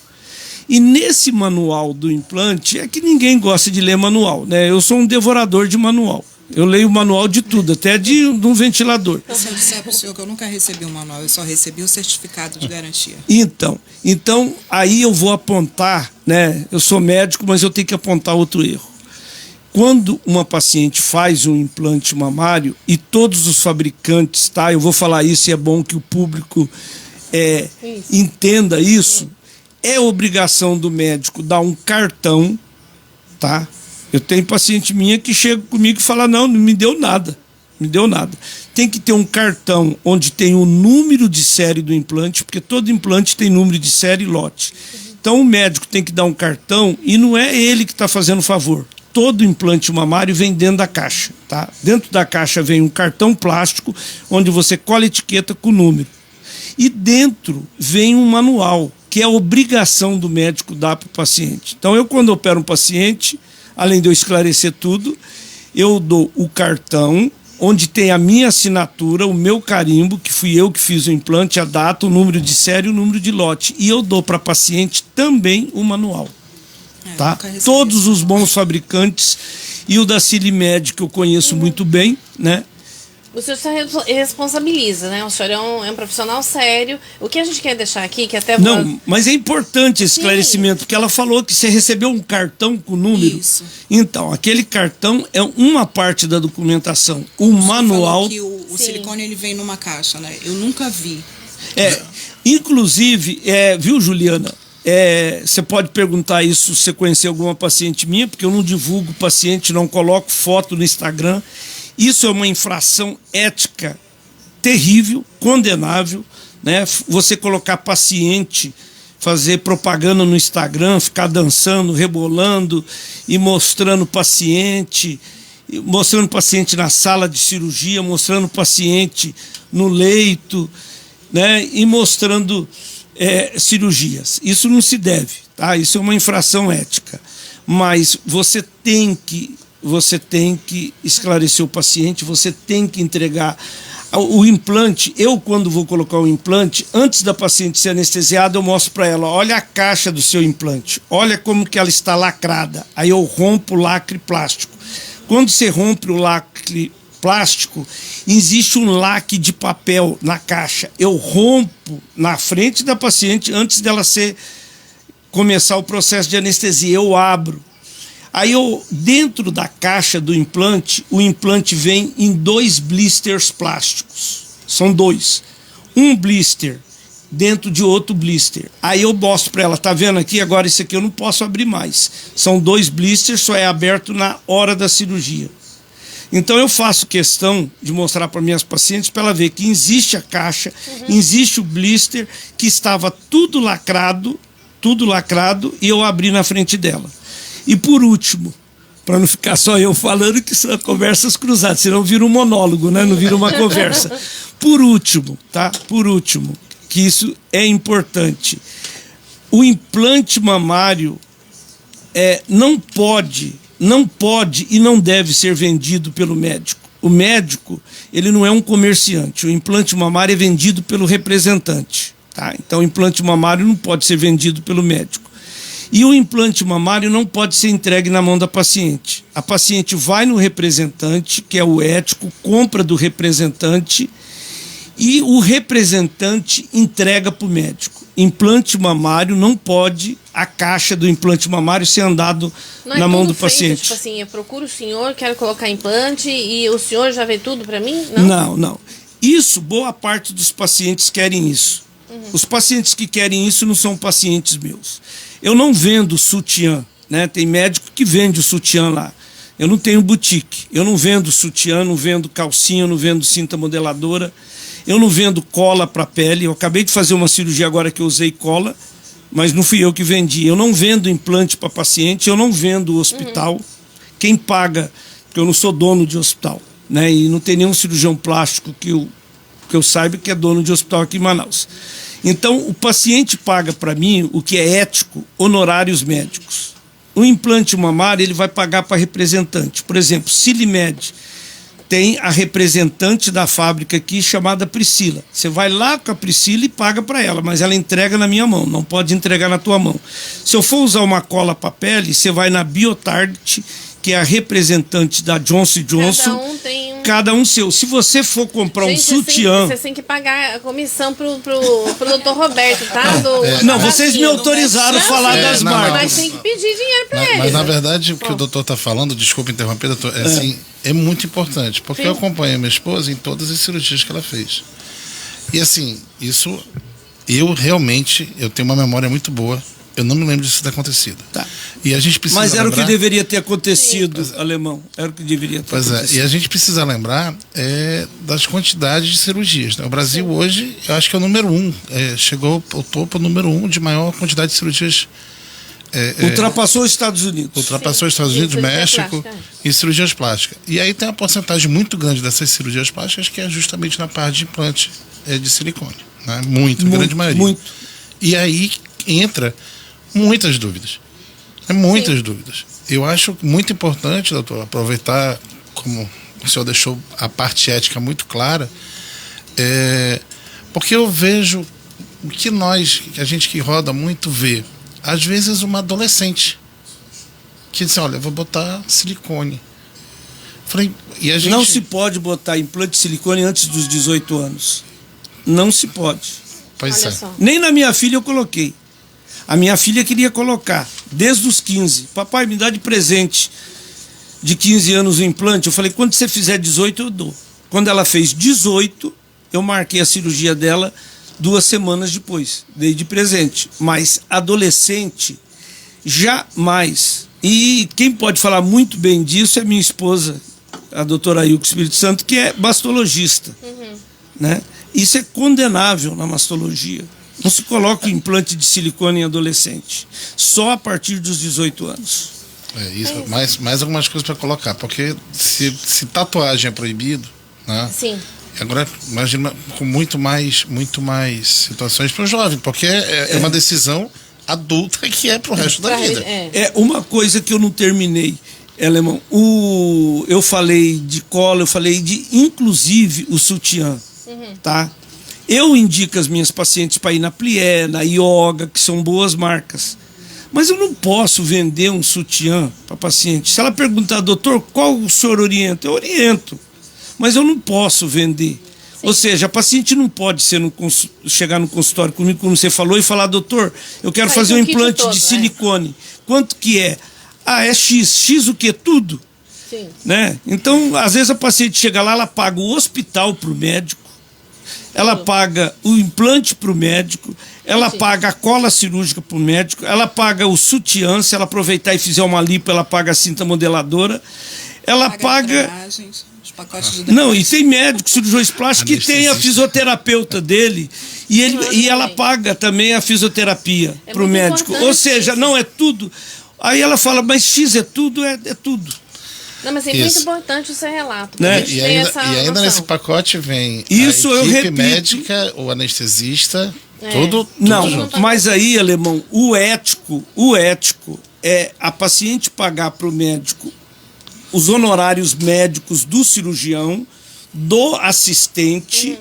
E nesse manual do implante, é que ninguém gosta de ler manual, né? Eu sou um devorador de manual. Eu leio o manual de tudo, até de um ventilador. Se eu disser para o senhor que eu nunca recebi um manual, eu só recebi o certificado de garantia. Então aí eu vou apontar, né? Eu sou médico, mas eu tenho que apontar outro erro. Quando uma paciente faz um implante mamário e todos os fabricantes, tá? Eu vou falar isso e é bom que o público entenda isso. É obrigação do médico dar um cartão, tá? Eu tenho paciente minha que chega comigo e fala, não me deu nada. Me deu nada. Tem que ter um cartão onde tem o número de série do implante, porque todo implante tem número de série e lote. Então o médico tem que dar um cartão e não é ele que está fazendo favor. Todo implante mamário vem dentro da caixa, tá? Dentro da caixa vem um cartão plástico onde você cola a etiqueta com o número. E dentro vem um manual, que é a obrigação do médico dar para o paciente. Então eu, quando opero um paciente, além de eu esclarecer tudo, eu dou o cartão onde tem a minha assinatura, o meu carimbo, que fui eu que fiz o implante, a data, o número de série e o número de lote. E eu dou para a paciente também o manual. Tá? Todos os bons fabricantes, e o da Silimed, que eu conheço muito bem, né? O senhor se responsabiliza, né? O senhor é um profissional sério. O que a gente quer deixar aqui, que até... Não, mas é importante esse esclarecimento, porque ela falou que você recebeu um cartão com número. Isso. Então, aquele cartão é uma parte da documentação. O manual... Que o silicone ele vem numa caixa, né? Eu nunca vi. Inclusive, viu, Juliana? Você pode perguntar isso se você conhecer alguma paciente minha, porque eu não divulgo paciente, não coloco foto no Instagram. Isso é uma infração ética terrível, condenável, né? Você colocar paciente, fazer propaganda no Instagram, ficar dançando, rebolando e mostrando paciente na sala de cirurgia, mostrando paciente no leito, né? E mostrando cirurgias. Isso não se deve, tá? Isso é uma infração ética. Mas você tem que esclarecer o paciente, você tem que entregar o implante. Eu, quando vou colocar o implante, antes da paciente ser anestesiada, eu mostro para ela, olha a caixa do seu implante, olha como que ela está lacrada. Aí eu rompo o lacre plástico. Quando você rompe o lacre plástico, existe um lacre de papel na caixa. Eu rompo na frente da paciente antes dela começar o processo de anestesia. Eu abro. Aí dentro da caixa do implante, o implante vem em 2 blisters plásticos. São 2. Um blister dentro de outro blister. Aí eu mostro para ela, tá vendo aqui? Agora isso aqui eu não posso abrir mais. São 2 blisters, só é aberto na hora da cirurgia. Então eu faço questão de mostrar para minhas pacientes, para ela ver que existe a caixa, existe o blister, que estava tudo lacrado, e eu abri na frente dela. E por último, para não ficar só eu falando, que são conversas cruzadas, senão vira um monólogo, né? Não vira uma conversa. Por último, tá? Por último, que isso é importante. o implante mamário não pode e não deve ser vendido pelo médico. O médico, ele não é um comerciante. O implante mamário é vendido pelo representante. Tá? Então, o implante mamário não pode ser vendido pelo médico. E o implante mamário não pode ser entregue na mão da paciente. A paciente vai no representante, que é o ético, compra do representante e o representante entrega para o médico. Implante mamário não pode, a caixa do implante mamário ser andado na mão do paciente. Tipo assim, eu procuro o senhor, quero colocar implante e o senhor já vê tudo para mim? Não. Isso, boa parte dos pacientes querem isso. Os pacientes que querem isso não são pacientes meus. Eu não vendo sutiã, né? Tem médico que vende o sutiã lá. Eu não tenho boutique. Eu não vendo sutiã, não vendo calcinha, não vendo cinta modeladora. Eu não vendo cola para pele. Eu acabei de fazer uma cirurgia agora que eu usei cola, mas não fui eu que vendi. Eu não vendo implante para paciente, eu não vendo hospital. Quem paga, porque eu não sou dono de hospital, né? E não tem nenhum cirurgião plástico que eu saiba que é dono de hospital aqui em Manaus. Então, o paciente paga para mim o que é ético, honorários médicos. O implante mamário, ele vai pagar para representante. Por exemplo, Silimed tem a representante da fábrica aqui chamada Priscila. Você vai lá com a Priscila e paga para ela, mas ela entrega na minha mão, não pode entregar na tua mão. Se eu for usar uma cola para pele, você vai na Biotart, que é a representante da Johnson & Johnson. Cada um seu. Se você for comprar um sutiã... Você tem que pagar a comissão pro Dr. Roberto, tá? Não, vocês me autorizaram a falar das marcas. Mas tem que pedir dinheiro pra ele. Mas na verdade, o que o doutor está falando, desculpa interromper, doutor, é muito importante. Porque eu acompanho a minha esposa em todas as cirurgias que ela fez. E assim, isso... Eu tenho uma memória muito boa. Eu não me lembro disso ter acontecido. Tá. E a gente precisa lembrar... o que deveria ter acontecido, Sim. Alemão. Era o que deveria ter acontecido. E a gente precisa lembrar das quantidades de cirurgias. Né? O Brasil hoje, eu acho que é o número 1. Chegou ao topo número 1 de maior quantidade de cirurgias. Ultrapassou os Estados Unidos. Ultrapassou os Estados Unidos, México e cirurgias plásticas. E aí tem uma porcentagem muito grande dessas cirurgias plásticas que é justamente na parte de implante de silicone. Né? Muito, grande maioria. Muito. E aí entra muitas dúvidas. Muitas dúvidas. Eu acho muito importante, doutor, aproveitar, como o senhor deixou a parte ética muito clara, porque eu vejo o que a gente que roda muito vê, às vezes uma adolescente que diz, olha, eu vou botar silicone. Falei, e a gente... Não se pode botar implante de silicone antes dos 18 anos. Não se pode. Pois Olha só. Nem na minha filha eu coloquei. A minha filha queria colocar, desde os 15. Papai, me dá de presente de 15 anos o implante. Eu falei, quando você fizer 18, eu dou. Quando ela fez 18, eu marquei a cirurgia dela 2 semanas depois. Dei de presente. Mas adolescente, jamais. E quem pode falar muito bem disso é minha esposa, a doutora Ailton Espírito Santo, que é mastologista. Né? Isso é condenável na mastologia. Não se coloca o implante de silicone em adolescente. Só a partir dos 18 anos. Isso, mais algumas coisas para colocar. Porque se tatuagem é proibido, né? Sim. Agora, imagina com muito mais situações para o jovem. Porque é uma decisão adulta que é para o resto da vida. É uma coisa que eu não terminei, Alemão. Eu falei de cola, eu falei de, inclusive, o sutiã. Tá? Eu indico as minhas pacientes para ir na Plié, na Yoga, que são boas marcas. Mas eu não posso vender um sutiã para paciente. Se ela perguntar, doutor, qual o senhor orienta? Eu oriento. Mas eu não posso vender. Sim. Ou seja, a paciente não pode chegar no consultório comigo, como você falou, e falar, doutor, eu quero fazer um implante de silicone. Quanto que é? É X. X o quê? Tudo. Sim. Né? Então, às vezes a paciente chega lá, ela paga o hospital para o médico, ela paga o implante para o médico, ela paga a cola cirúrgica para o médico, ela paga o sutiã, se ela aproveitar e fizer uma lipo, ela paga a cinta modeladora, ela paga... Os pacotes de Não, e tem médico, cirurgiões plásticos, que tem a fisioterapeuta dele, e ela paga também a fisioterapia para o médico. Ou seja, não é tudo. Aí ela fala, mas X é tudo, é tudo. Não, mas é muito importante o seu relato. Né? E ainda nesse pacote vem isso, a eu equipe repito, médica, o anestesista, tudo não, junto. mas aí, Alemão, o ético é a paciente pagar para o médico os honorários médicos do cirurgião, do assistente,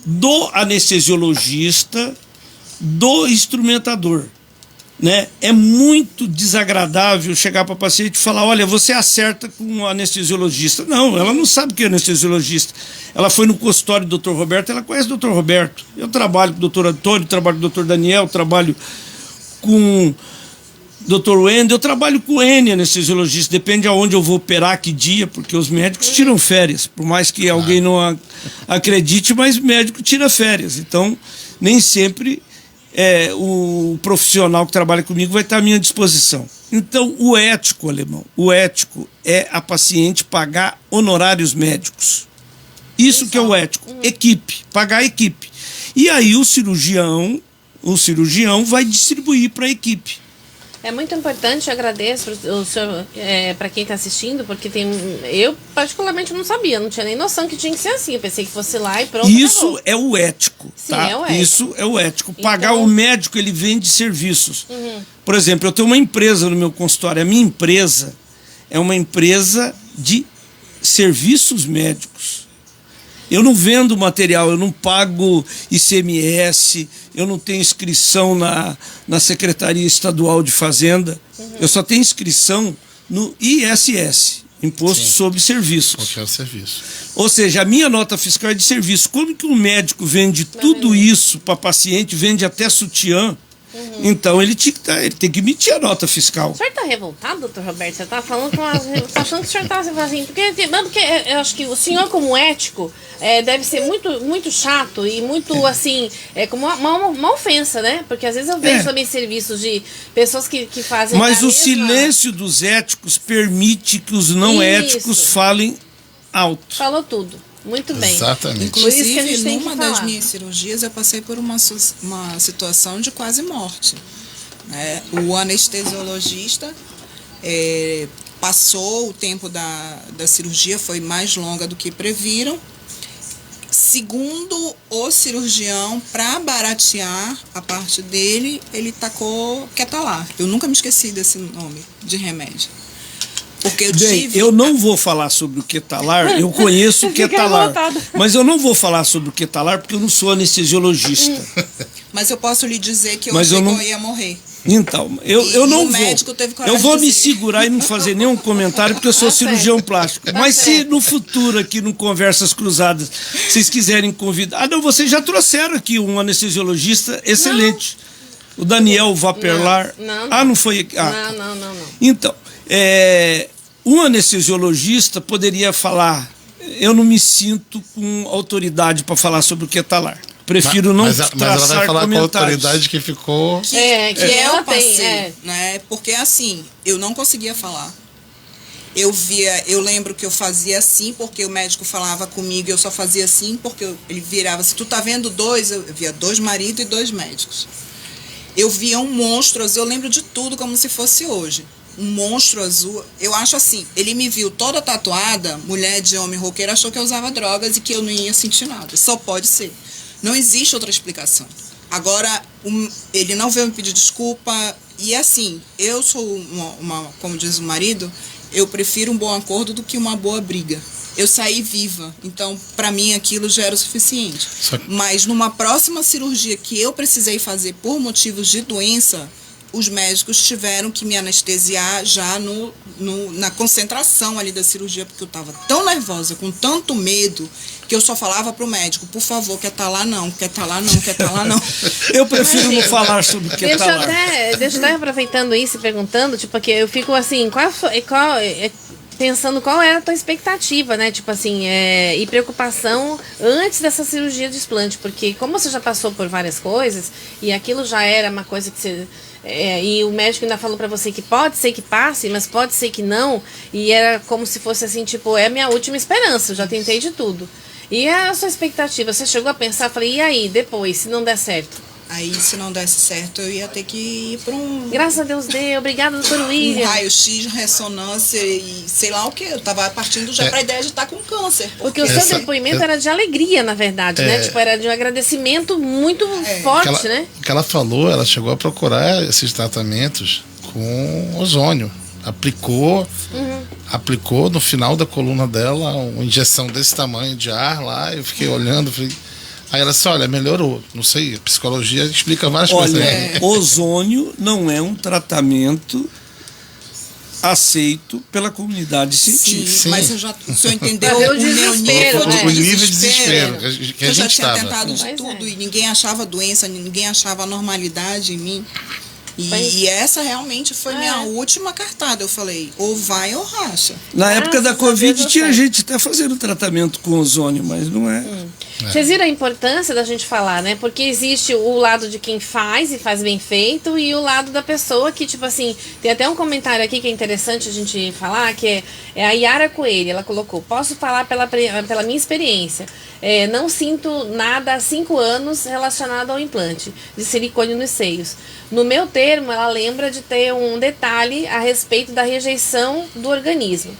do anestesiologista, do instrumentador. Né? É muito desagradável chegar para a paciente e falar: olha, você acerta com o anestesiologista. Não, ela não sabe o que é anestesiologista. Ela foi no consultório do Dr. Roberto, ela conhece o Dr. Roberto. Eu trabalho com o Dr. Antônio, trabalho com o Dr. Daniel, trabalho com o Dr. Wendel, eu trabalho com o N anestesiologista, depende aonde eu vou operar, que dia, porque os médicos tiram férias, por mais que alguém não acredite, mas o médico tira férias. Então, nem sempre o profissional que trabalha comigo vai estar à minha disposição. Então, o ético, Alemão, o ético é a paciente pagar honorários médicos. Isso que é o ético. Equipe, pagar a equipe. E aí o cirurgião vai distribuir para a equipe. É muito importante, eu agradeço o senhor, para quem está assistindo, porque eu particularmente não sabia, não tinha nem noção que tinha que ser assim. Eu pensei que fosse lá e pronto. Isso acabou. é o ético. Sim, tá? é o ético. Isso é o ético. Pagar Então, o médico, ele vende serviços. Por exemplo, eu tenho uma empresa no meu consultório. A minha empresa é uma empresa de serviços médicos. Eu não vendo material, eu não pago ICMS, eu não tenho inscrição na Secretaria Estadual de Fazenda, eu só tenho inscrição no ISS, Imposto sobre Serviços. Qualquer serviço. Ou seja, a minha nota fiscal é de serviço. Como que um médico vende tudo isso para paciente, vende até sutiã? Então ele tem que emitir a nota fiscal. O senhor está revoltado, doutor Roberto? Você está falando tá achando que o senhor está assim, porque eu acho que o senhor, como ético, deve ser muito chato e muito assim, como uma ofensa, né? Porque às vezes eu vejo também serviços de pessoas que fazem. Mas o silêncio dos éticos permite que os não éticos falem alto. Falou tudo. Muito bem. Exatamente. Inclusive, numa das minhas cirurgias, eu passei por uma situação de quase morte. Né? O anestesiologista passou o tempo da cirurgia, foi mais longa do que previram. Segundo o cirurgião, para baratear a parte dele, ele tacou Ketalar. Eu nunca me esqueci desse nome de remédio. Porque eu não vou falar sobre o Ketalar, eu conheço o Ketalar, mas eu não vou falar sobre o Ketalar porque eu não sou anestesiologista. Mas eu posso lhe dizer que eu achei que eu ia morrer. Então, eu não vou. Eu vou me dizer. segurar e não fazer nenhum comentário porque eu sou cirurgião plástico. Mas se no futuro aqui no Conversas Cruzadas vocês quiserem convidar... não, vocês já trouxeram aqui um anestesiologista excelente. Não. O Daniel Vaperlar. Não foi... Não. Então, um anestesiologista poderia falar: eu não me sinto com autoridade para falar sobre o Ketalar. Prefiro não traçar mas ela vai falar comentários. com a autoridade que ficou... Que ela passei, né? Porque assim, eu não conseguia falar. Eu lembro que eu fazia assim, porque o médico falava comigo, eu só fazia assim, porque ele virava, se tu tá vendo dois, eu via 2 maridos e 2 médicos. Eu via um monstro azul, eu lembro de tudo como se fosse hoje. Um monstro azul, eu acho assim, ele me viu toda tatuada, mulher de homem roqueiro, achou que eu usava drogas e que eu não ia sentir nada. Só pode ser. Não existe outra explicação. Agora, ele não veio me pedir desculpa, e assim, eu sou como diz o marido, eu prefiro um bom acordo do que uma boa briga. Eu saí viva, então para mim aquilo já era o suficiente. Mas numa próxima cirurgia que eu precisei fazer por motivos de doença, os médicos tiveram que me anestesiar já na concentração ali da cirurgia, porque eu estava tão nervosa, com tanto medo, que eu só falava pro médico: por favor, Ketalar não, Ketalar não, Ketalar não. Eu prefiro não falar sobre o Ketalar. Deixa eu até aproveitando isso e perguntando, tipo, que eu fico assim, pensando qual era a tua expectativa, né? Tipo assim, e preocupação antes dessa cirurgia de explante, porque como você já passou por várias coisas, e aquilo já era uma coisa que você... e o médico ainda falou pra você que pode ser que passe, mas pode ser que não, e era como se fosse assim, tipo, é a minha última esperança, eu já tentei de tudo. E a sua expectativa, você chegou a pensar, falei, e aí, depois, se não der certo? Aí, se não desse certo, eu ia ter que ir para um Graças a Deus deu. Obrigada, doutor William. raio-x, ressonância e sei lá o que. Eu tava partindo já para a ideia de estar com câncer. Porque o seu depoimento era de alegria, na verdade, né? Tipo, era de um agradecimento muito forte, né? O que ela falou, ela chegou a procurar esses tratamentos com ozônio. Aplicou no final da coluna dela uma injeção desse tamanho de ar lá. Eu fiquei olhando, falei... Aí ela disse, olha, melhorou. Não sei, a psicologia explica várias coisas. Olha, ozônio não é um tratamento aceito pela comunidade científica. Sim, mas o senhor entendeu Pra ver o o meu desespero, nível né? O nível de desespero que a Eu já gente tinha estava. tentado de Pois tudo é. e ninguém achava doença, ninguém achava normalidade em mim. Pois- E essa realmente foi minha última cartada. Eu falei, ou vai ou racha. Na época da Graças a Covid Deus, tinha eu gente até fazendo tratamento com ozônio, mas não é. Vocês viram a importância da gente falar, né? Porque existe o lado de quem faz e faz bem feito e o lado da pessoa que, tipo assim, tem até um comentário aqui que é interessante a gente falar, que é a Yara Coelho, ela colocou, posso falar pela minha experiência, não sinto nada há 5 anos relacionado ao implante de silicone nos seios. No meu termo, ela lembra de ter um detalhe a respeito da rejeição do organismo.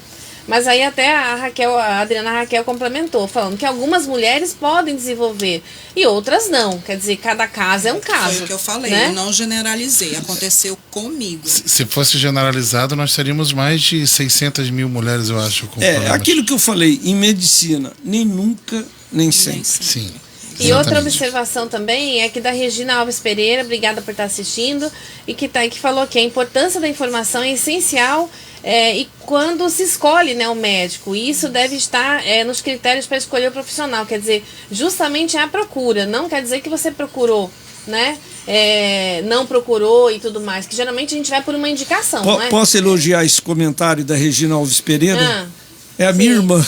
Mas aí até a Adriana Raquel complementou, falando que algumas mulheres podem desenvolver e outras não. Quer dizer, cada caso é um caso. Foi o que eu falei, né? eu não generalizei. Aconteceu comigo. Se fosse generalizado, nós teríamos mais de 600 mil mulheres, eu acho, com problemas. Aquilo que eu falei, em medicina, nem nunca, nem sempre. Sim. E outra exatamente. observação também é que da Regina Alves Pereira, obrigada por estar assistindo, e que falou que a importância da informação é essencial e quando se escolhe, né, o médico. E isso deve estar nos critérios para escolher o profissional. Quer dizer, justamente a procura. Não quer dizer que você procurou, né? Não procurou e tudo mais. Que geralmente a gente vai por uma indicação, não é? Posso elogiar esse comentário da Regina Alves Pereira? Ah, É a minha irmã.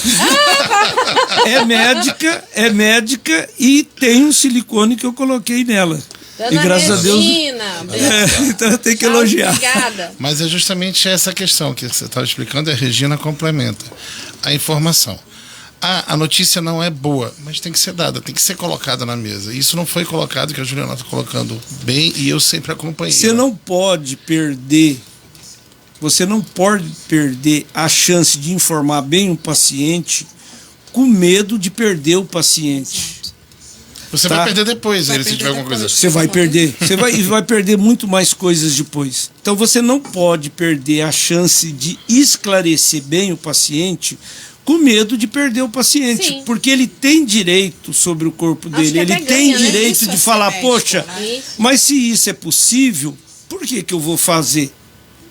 É médica e tem um silicone que eu coloquei nela. Dona e graças a Deus. Regina, Então eu tenho que elogiar. Obrigada. Mas é justamente essa questão que você estava explicando, a Regina complementa a informação. A notícia não é boa, mas tem que ser dada, tem que ser colocada na mesa. Isso não foi colocado, que a Juliana está colocando bem, e eu sempre acompanhei. Você não pode perder a chance de informar bem o paciente com medo de perder o paciente. Você Tá. vai perder depois, Vai se perder tiver alguma coisa. depois. Você vai perder. E vai perder muito mais coisas depois. Então você não pode perder a chance de esclarecer bem o paciente com medo de perder o paciente. Sim. Porque ele tem direito sobre o corpo Acho dele. que Ele até tem ganha, né? direito Isso é de ser falar, médico, poxa, né? Isso. mas se isso é possível, por que eu vou fazer?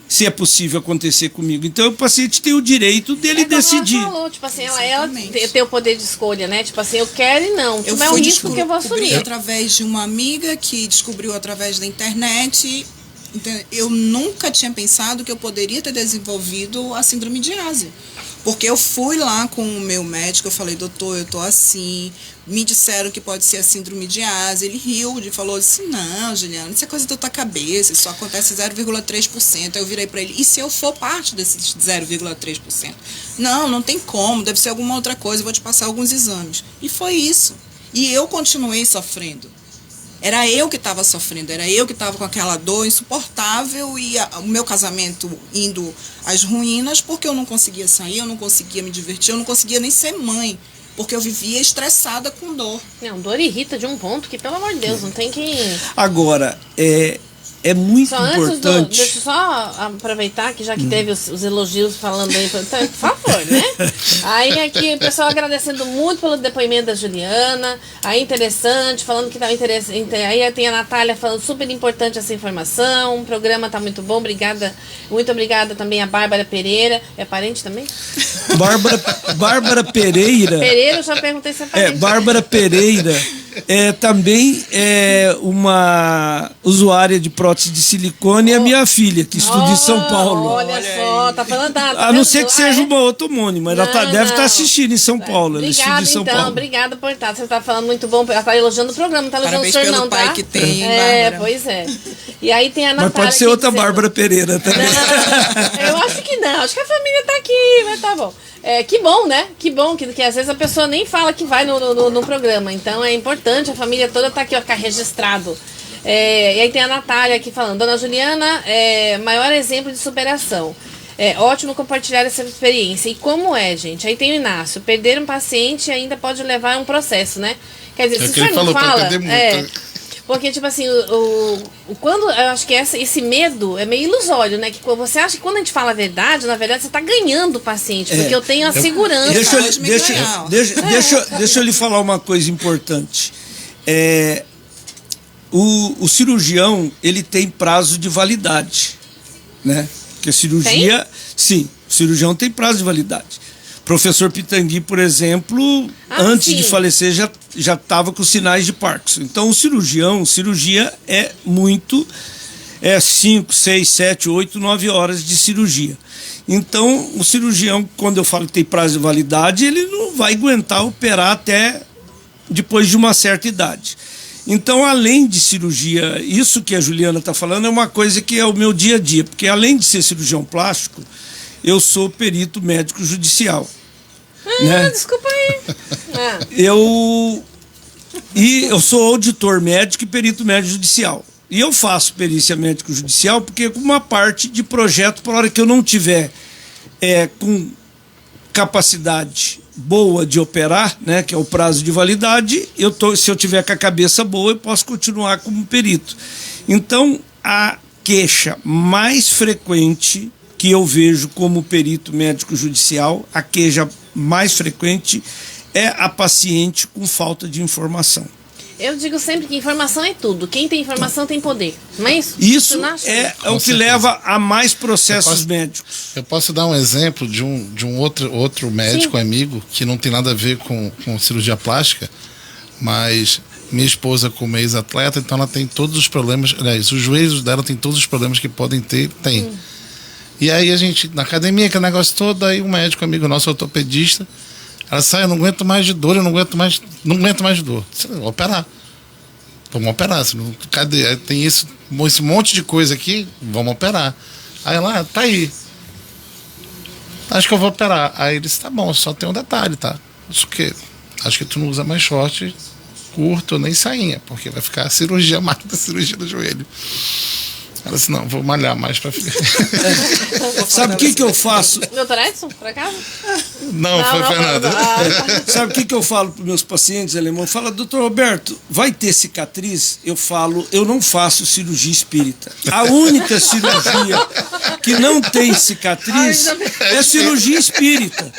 Se é possível acontecer comigo. Então o paciente tem o direito dele Como decidir. Ela falou, tipo assim, ela Exatamente. tem o poder de escolha, né? Tipo assim, eu quero e não. Eu Tipo, é um fui risco que eu vou descobrir assumir. através de uma amiga que descobriu através da internet. Eu nunca tinha pensado que eu poderia ter desenvolvido a síndrome de Ásia. Porque eu fui lá com o meu médico, eu falei, doutor, eu tô assim, me disseram que pode ser a síndrome de Ásia. Ele riu e falou assim, não, Juliana, isso é coisa da tua cabeça, isso só acontece 0,3%. Aí eu virei para ele, e se eu for parte desses 0,3%? Não tem como, deve ser alguma outra coisa, eu vou te passar alguns exames. E foi isso. E eu continuei sofrendo. Era eu que estava sofrendo, era eu que estava com aquela dor insuportável e o meu casamento indo às ruínas porque eu não conseguia sair, eu não conseguia me divertir, eu não conseguia nem ser mãe, porque eu vivia estressada com dor. Não, dor irrita de um ponto que, pelo amor de Deus, não tem que... Agora, é muito Só antes importante. deixa eu só aproveitar que já que teve os elogios falando aí, então, por favor, né? Aí aqui o pessoal agradecendo muito pelo depoimento da Juliana, aí interessante, falando que tá interessante. Aí tem a Natália falando super importante essa informação, o programa tá muito bom, obrigada, muito obrigada também a Bárbara Pereira, é parente também? Bárbara Pereira. Pereira, eu já perguntei se é parente. Bárbara Pereira também é uma usuária de prótese de silicone e a minha filha, que estuda em São Paulo. Olha só, tá falando da... A não ser que seja uma outra homônima, ela deve estar assistindo em São Paulo. Ela estuda Obrigada, em São então. Paulo. Obrigada por estar. Você tá falando muito bom. Ela tá elogiando o programa, não tá elogiando Parabéns o senhor, pelo não, pai tá? que tem, Bárbara. Pois é. E aí tem a Mas Natália. pode ser aqui outra dizendo- Bárbara Pereira também. Não, eu acho que não. Acho que a família tá aqui, mas tá bom. Que bom, né? Que bom que às vezes a pessoa nem fala que vai no programa. Então é importante, a família toda tá aqui, ó, registrado. E aí tem a Natália aqui falando, Dona Juliana, maior exemplo de superação. Ótimo compartilhar essa experiência. E como é, gente? Aí tem o Inácio, perder um paciente ainda pode levar a um processo, né? Quer dizer, se o senhor não fala... Porque, tipo assim, quando eu acho que esse medo é meio ilusório, né? Que você acha que quando a gente fala a verdade, na verdade você está ganhando o paciente, porque eu tenho a segurança. Deixa eu lhe falar uma coisa importante. O cirurgião, ele tem prazo de validade, né? Porque a cirurgia... Sim, o cirurgião tem prazo de validade. Professor Pitangui, por exemplo, antes de falecer já estava com sinais de Parkinson. Então, cirurgia é muito, 5, 6, 7, 8, 9 horas de cirurgia. Então, o cirurgião, quando eu falo que tem prazo de validade, ele não vai aguentar operar até depois de uma certa idade. Então, além de cirurgia, isso que a Juliana está falando é uma coisa que é o meu dia a dia, porque além de ser cirurgião plástico, eu sou perito médico judicial. Né? Desculpa aí. Eu sou auditor médico e perito médico judicial. E eu faço perícia médico judicial porque uma parte de projeto, para a hora que eu não tiver com capacidade boa de operar, né, que é o prazo de validade, se eu tiver com a cabeça boa, eu posso continuar como perito. Então, a queixa mais frequente que eu vejo como perito médico judicial, a queixa mais frequente é a paciente com falta de informação. Eu digo sempre que informação é tudo. Quem tem informação tem poder. Não é isso? Isso é o que leva a mais processos médicos. Eu posso dar um exemplo de um outro médico amigo que não tem nada a ver com cirurgia plástica, mas minha esposa, como ex-atleta, então ela tem todos os problemas. Aliás, os joelhos dela tem todos os problemas que podem ter. E aí a gente, na academia, aquele negócio todo, aí um médico amigo nosso, ortopedista, ela sai, eu não aguento mais de dor, não aguento mais de dor. Vou operar. Vamos operar. Cadê? Tem esse monte de coisa aqui, vamos operar. Aí ela, tá aí. Acho que eu vou operar. Aí ele disse, tá bom, só tem um detalhe, tá? Isso que acho que tu não usa mais short curto nem sainha, porque vai ficar a cirurgia mais da cirurgia do joelho. Ela disse, não, vou malhar mais pra ficar. Sabe o que eu faço? Doutor Edson, por acaso? Não, foi nada. Sabe o que eu falo para meus pacientes, alemão? Fala, doutor Roberto, vai ter cicatriz? Eu falo, eu não faço cirurgia espírita. A única cirurgia que não tem cicatriz é cirurgia espírita.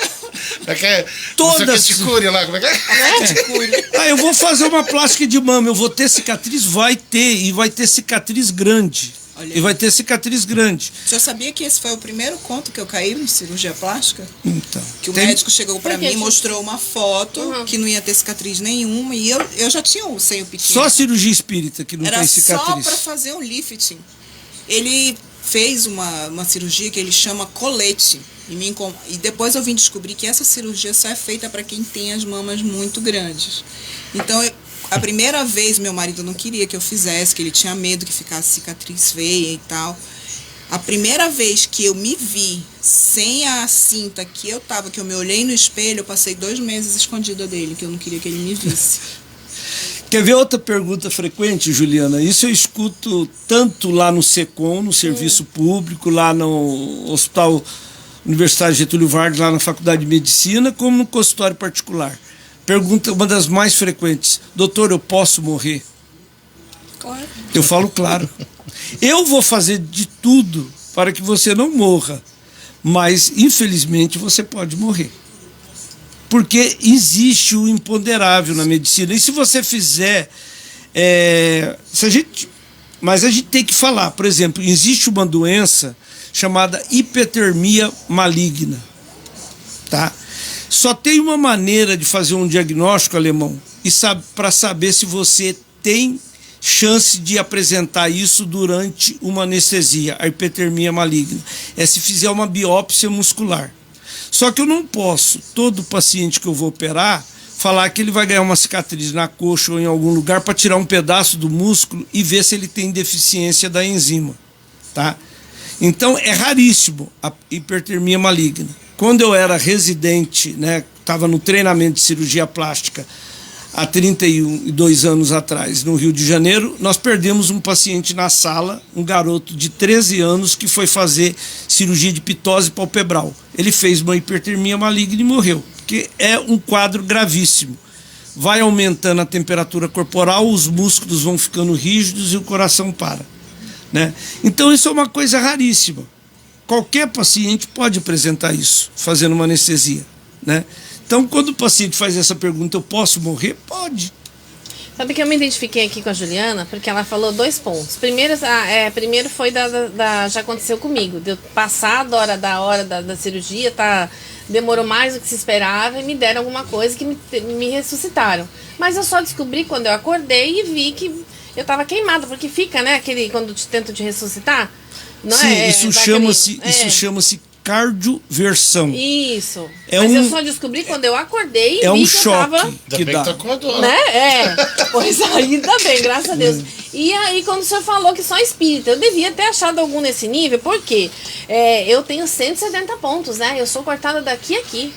Todas. Te cure lá, como é que é? Eu vou fazer uma plástica de mama, eu vou ter cicatriz? Vai ter, e vai ter cicatriz grande. E vai ter cicatriz grande. Você sabia que esse foi o primeiro conto que eu caí em cirurgia plástica? Então. Que o médico chegou pra mim e mostrou uma foto que não ia ter cicatriz nenhuma. E eu já tinha o seio pequeno. Só cirurgia espírita que não tem cicatriz. Era só pra fazer um lifting. Ele fez uma cirurgia que ele chama colete. E depois eu vim descobrir que essa cirurgia só é feita para quem tem as mamas muito grandes. Então, a primeira vez meu marido não queria que eu fizesse, que ele tinha medo que ficasse cicatriz feia e tal. A primeira vez que eu me vi sem a cinta que eu me olhei no espelho, eu passei 2 meses escondida dele, que eu não queria que ele me visse. Quer ver outra pergunta frequente, Juliana? Isso eu escuto tanto lá no SECOM, no serviço público, lá no Hospital Universitário Getúlio Vargas, lá na Faculdade de Medicina, como no consultório particular. Pergunta, uma das mais frequentes: doutor, eu posso morrer? Claro. Eu falo claro. Eu vou fazer de tudo para que você não morra, mas infelizmente você pode morrer. Porque existe o imponderável na medicina. E se você fizer... mas a gente tem que falar, por exemplo, existe uma doença chamada hipertermia maligna, tá? Só tem uma maneira de fazer um diagnóstico, alemão, para saber se você tem chance de apresentar isso durante uma anestesia, a hipertermia maligna. É se fizer uma biópsia muscular. Só que eu não posso, todo paciente que eu vou operar, falar que ele vai ganhar uma cicatriz na coxa ou em algum lugar para tirar um pedaço do músculo e ver se ele tem deficiência da enzima, tá? Então é raríssimo a hipertermia maligna. Quando eu era residente, né, estava no treinamento de cirurgia plástica, há 32 anos atrás, no Rio de Janeiro, nós perdemos um paciente na sala, um garoto de 13 anos que foi fazer cirurgia de pitose palpebral. Ele fez uma hipertermia maligna e morreu, porque é um quadro gravíssimo. Vai aumentando a temperatura corporal, os músculos vão ficando rígidos e o coração para, né? Então isso é uma coisa raríssima. Qualquer paciente pode apresentar isso, fazendo uma anestesia, né? Então, quando o paciente faz essa pergunta, eu posso morrer? Pode. Sabe que eu me identifiquei aqui com a Juliana, porque ela falou 2 pontos. Primeiro foi já aconteceu comigo, de eu passar da hora da cirurgia, demorou mais do que se esperava e me deram alguma coisa que me ressuscitaram. Mas eu só descobri quando eu acordei e vi que eu estava queimada, porque fica, né, quando tentam te ressuscitar. Não sim, é? Isso chama-se cardioversão. Isso. Mas eu só descobri quando eu acordei e vi que choque eu tava... Ainda bem que tu acordou. Né? Pois ainda bem, graças a Deus. E aí, quando o senhor falou que só espírita, eu devia ter achado algum nesse nível, porque eu tenho 170 pontos, né? Eu sou cortada daqui a aqui.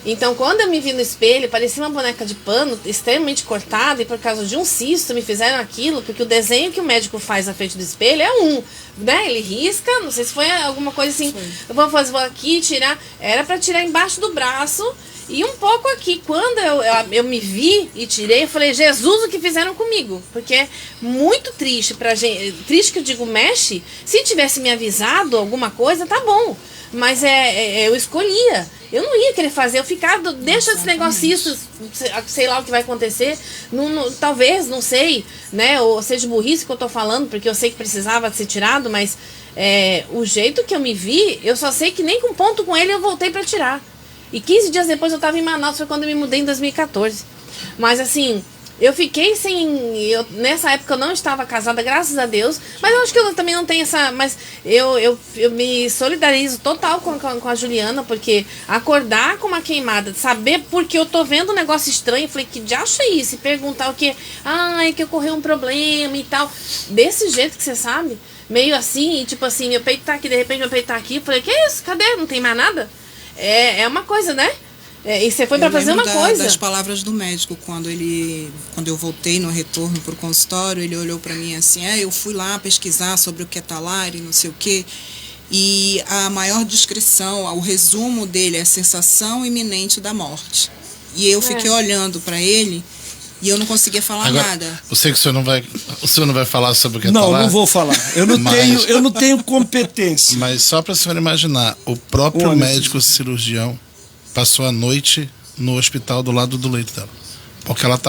Então, quando eu me vi no espelho, parecia uma boneca de pano, extremamente cortada, e por causa de um cisto me fizeram aquilo, porque o desenho que o médico faz à frente do espelho é né? Ele risca, não sei se foi alguma coisa assim, vou aqui tirar, era para tirar embaixo do braço e um pouco aqui. Quando eu me vi e tirei, eu falei, Jesus, o que fizeram comigo? Porque é muito triste pra gente, triste que eu digo, mexe, se tivesse me avisado alguma coisa, tá bom. Mas eu escolhia. Eu não ia querer fazer, eu ficava, deixa esse negócio, sei lá o que vai acontecer, talvez, não sei, né, ou seja burrice que eu tô falando, porque eu sei que precisava ser tirado, mas o jeito que eu me vi, eu só sei que nem com ponto com ele eu voltei para tirar. E 15 dias depois eu tava em Manaus, foi quando eu me mudei em 2014. Mas assim, eu fiquei nessa época eu não estava casada, graças a Deus, mas eu acho que eu também não tenho essa, mas eu me solidarizo total com a Juliana, porque acordar com uma queimada, saber porque eu tô vendo um negócio estranho, falei, que diacho é isso? E perguntar o que, é que ocorreu um problema e tal, desse jeito que você sabe, meio assim, e tipo assim, meu peito tá aqui, de repente meu peito tá aqui, falei, que isso? Cadê? Não tem mais nada? É uma coisa, né? E você foi para fazer uma coisa. Das palavras do médico, quando eu voltei no retorno para o consultório, ele olhou para mim assim, eu fui lá pesquisar sobre o que é talare, não sei o quê, e a maior descrição, o resumo dele é a sensação iminente da morte. E eu fiquei olhando para ele e eu não conseguia falar nada. Eu sei que o senhor não vai falar sobre o que é talare. Não vou falar. Eu não tenho competência. Mas só para a senhora imaginar, o próprio médico cirurgião passou a noite no hospital do lado do leito dela. Porque ela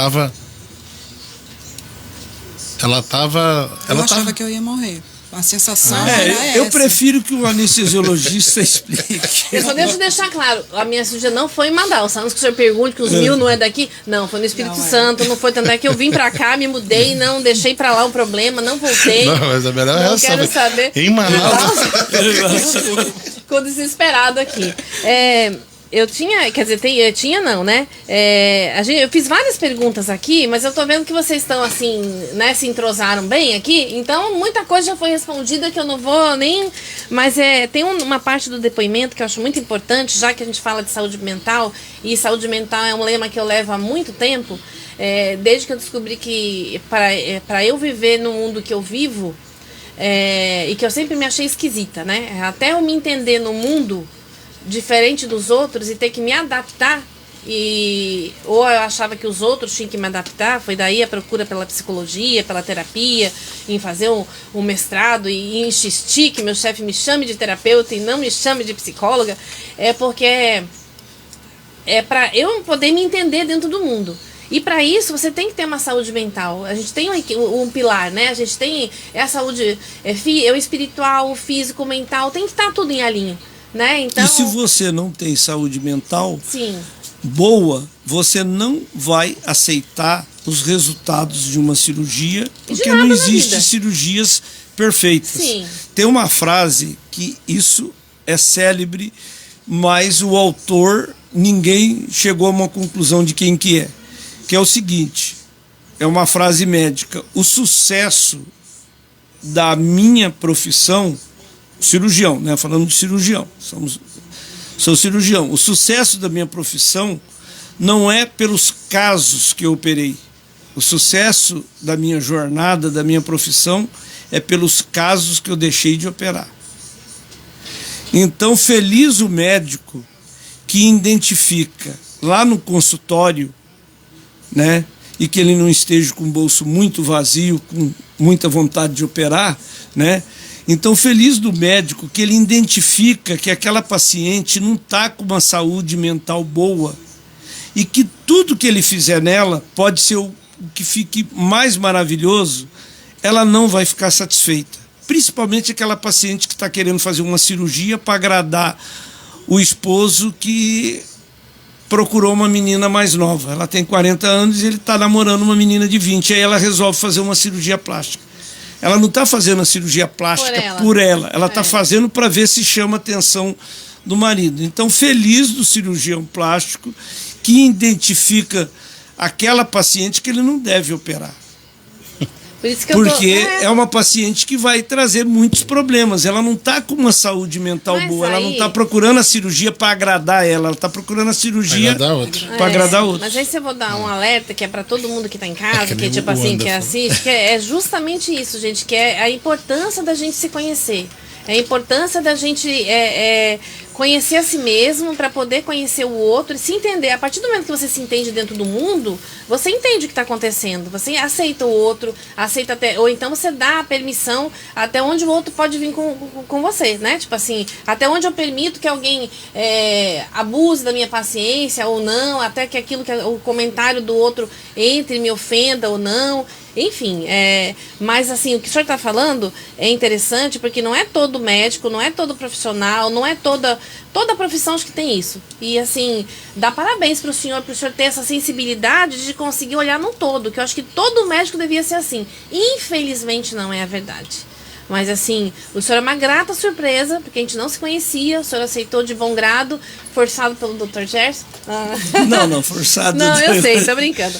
achava que eu ia morrer. A sensação era essa. Eu prefiro que o anestesiologista explique. Eu só deixar claro, a minha cirurgia não foi em Manaus. Antes que o senhor pergunte que os 1000 não é daqui. Não, foi no Espírito Santo, não foi tanto é que eu vim pra cá, me mudei, não deixei pra lá o problema, não voltei. Não, mas a melhor não quero saber. Em Manaus. Ficou desesperado aqui. Eu tinha, quer dizer, tinha não, né? Eu fiz várias perguntas aqui, mas eu tô vendo que vocês estão assim, né? Se entrosaram bem aqui, então muita coisa já foi respondida que eu não vou nem... Mas tem uma parte do depoimento que eu acho muito importante, já que a gente fala de saúde mental, e saúde mental é um lema que eu levo há muito tempo, desde que eu descobri que para eu viver no mundo que eu vivo, e que eu sempre me achei esquisita, né? Até eu me entender no mundo diferente dos outros e ter que me adaptar, ou eu achava que os outros tinham que me adaptar, foi daí a procura pela psicologia, pela terapia, em fazer um mestrado e insistir que meu chefe me chame de terapeuta e não me chame de psicóloga, porque para eu poder me entender dentro do mundo. E para isso você tem que ter uma saúde mental. A gente tem um pilar, né? A gente tem a saúde o espiritual, o físico, o mental, tem que estar tudo em alinho. Né? Então, e se você não tem saúde mental sim, boa, você não vai aceitar os resultados de uma cirurgia, porque não existe cirurgias perfeitas. Sim. Tem uma frase que isso é célebre, mas o autor, ninguém chegou a uma conclusão de quem que é o seguinte, é uma frase médica: o sucesso da minha profissão, cirurgião, né? Falando de cirurgião, sou cirurgião. O sucesso da minha profissão não é pelos casos que eu operei. O sucesso da minha jornada, da minha profissão, é pelos casos que eu deixei de operar. Então, feliz o médico que identifica lá no consultório, né, e que ele não esteja com o bolso muito vazio, com muita vontade de operar, né? Então, feliz do médico que ele identifica que aquela paciente não está com uma saúde mental boa e que tudo que ele fizer nela pode ser o que fique mais maravilhoso, ela não vai ficar satisfeita. Principalmente aquela paciente que está querendo fazer uma cirurgia para agradar o esposo que procurou uma menina mais nova. Ela tem 40 anos e ele está namorando uma menina de 20. Aí ela resolve fazer uma cirurgia plástica. Ela não está fazendo a cirurgia plástica por ela. Ela está fazendo para ver se chama a atenção do marido. Então, feliz do cirurgião plástico que identifica aquela paciente que ele não deve operar. Por isso que porque é uma paciente que vai trazer muitos problemas. Ela não está com uma saúde mental boa. Ela não está procurando a cirurgia para agradar ela. Ela está procurando a cirurgia para agradar outro. Mas aí você vou dar um alerta que é para todo mundo que está em casa, que tipo assim, que assiste, que é justamente isso, gente, que é a importância da gente se conhecer. É a importância da gente conhecer a si mesmo para poder conhecer o outro e se entender. A partir do momento que você se entende dentro do mundo, você entende o que está acontecendo. Você aceita o outro, aceita até, ou então você dá a permissão até onde o outro pode vir com você, né? Tipo assim, até onde eu permito que alguém abuse da minha paciência ou não, até que aquilo que o comentário do outro entre me ofenda ou não. Enfim, mas assim, o que o senhor está falando é interessante porque não é todo médico, não é todo profissional, não é toda profissão que tem isso. E assim, dá parabéns para o senhor ter essa sensibilidade de conseguir olhar no todo, que eu acho que todo médico devia ser assim. Infelizmente não é a verdade. Mas assim, o senhor é uma grata surpresa, porque a gente não se conhecia, o senhor aceitou de bom grado, forçado pelo Dr. Gerson. Não, forçado. Não, eu sei, tô brincando.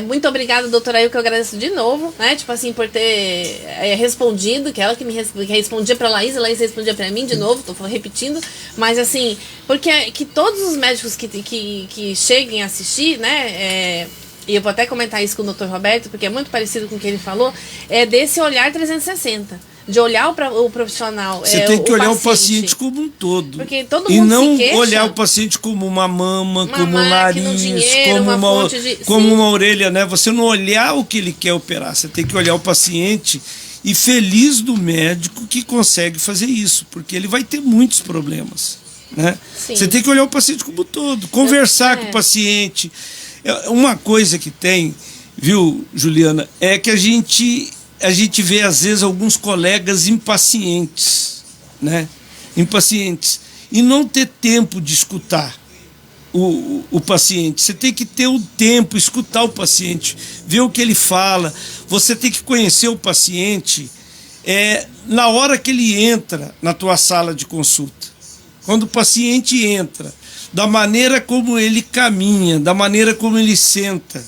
Muito obrigada, doutora Ailka, que eu agradeço de novo, né? Tipo assim, por ter respondido, que ela que respondia pra Laís respondia pra mim de novo, tô repetindo. Mas assim, porque que todos os médicos que cheguem a assistir, né? E eu vou até comentar isso com o Dr. Roberto, porque é muito parecido com o que ele falou, é desse olhar 360, de olhar o profissional. Você tem que olhar o paciente como um todo. Porque todo mundo e não se queixa, olhar o paciente como uma mama, como um nariz, dinheiro, como uma orelha, né? Você não olhar o que ele quer operar, você tem que olhar o paciente e feliz do médico que consegue fazer isso, porque ele vai ter muitos problemas, né? Você tem que olhar o paciente como um todo, conversar com o paciente. Uma coisa que tem, viu, Juliana, é que a gente vê às vezes alguns colegas impacientes, né? Impacientes. E não ter tempo de escutar o paciente. Você tem que ter o tempo, escutar o paciente, ver o que ele fala. Você tem que conhecer o paciente na hora que ele entra na tua sala de consulta. Quando o paciente entra, da maneira como ele caminha, da maneira como ele senta,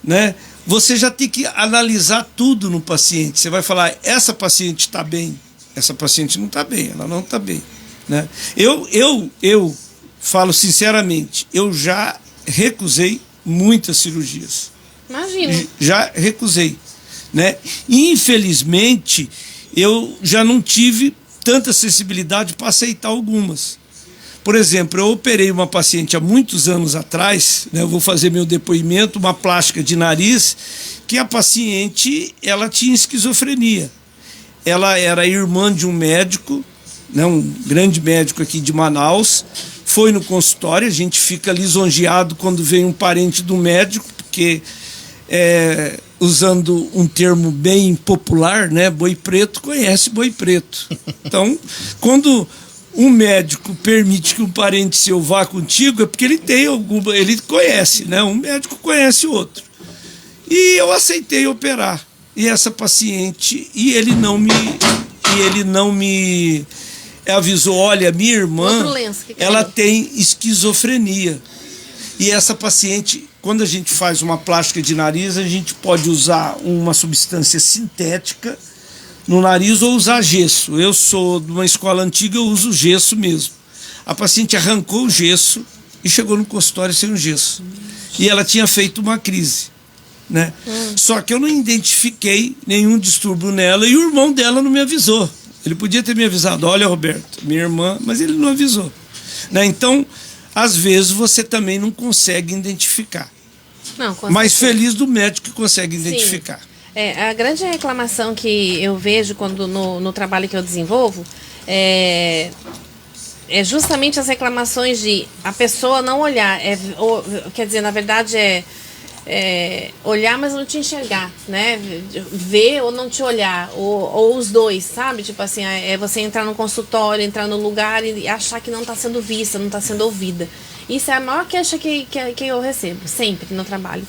né? Você já tem que analisar tudo no paciente. Você vai falar, essa paciente está bem, essa paciente não está bem, ela não está bem, né? Eu falo sinceramente, eu já recusei muitas cirurgias. Imagino. Já recusei, né? Infelizmente, eu já não tive tanta sensibilidade para aceitar algumas. Por exemplo, eu operei uma paciente há muitos anos atrás, né, eu vou fazer meu depoimento, uma plástica de nariz, que a paciente ela tinha esquizofrenia. Ela era irmã de um médico, né, um grande médico aqui de Manaus, foi no consultório, a gente fica lisonjeado quando vem um parente do médico, porque, usando um termo bem popular, né, boi preto conhece boi preto. Então, quando um médico permite que um parente seu vá contigo, é porque ele tem ele conhece, né? Um médico conhece o outro. E eu aceitei operar. E essa paciente, ele não me avisou, olha, minha irmã, ela tem esquizofrenia. E essa paciente, quando a gente faz uma plástica de nariz, a gente pode usar uma substância sintética no nariz ou usar gesso. Eu sou de uma escola antiga, eu uso gesso mesmo. A paciente arrancou o gesso e chegou no consultório sem um gesso. E ela tinha feito uma crise, né? Só que eu não identifiquei nenhum distúrbio nela e o irmão dela não me avisou. Ele podia ter me avisado, olha, Roberto, minha irmã, mas ele não avisou, né? Então, às vezes você também não consegue identificar. Não, com Mas certeza. feliz do médico que consegue identificar. A grande reclamação que eu vejo quando no trabalho que eu desenvolvo é justamente as reclamações de a pessoa não olhar. Quer dizer, na verdade olhar, mas não te enxergar, né? Ver ou não te olhar, ou os dois, sabe? Tipo assim, é você entrar no consultório, entrar no lugar e achar que não está sendo vista, não está sendo ouvida. Isso é a maior queixa que eu recebo, sempre no trabalho.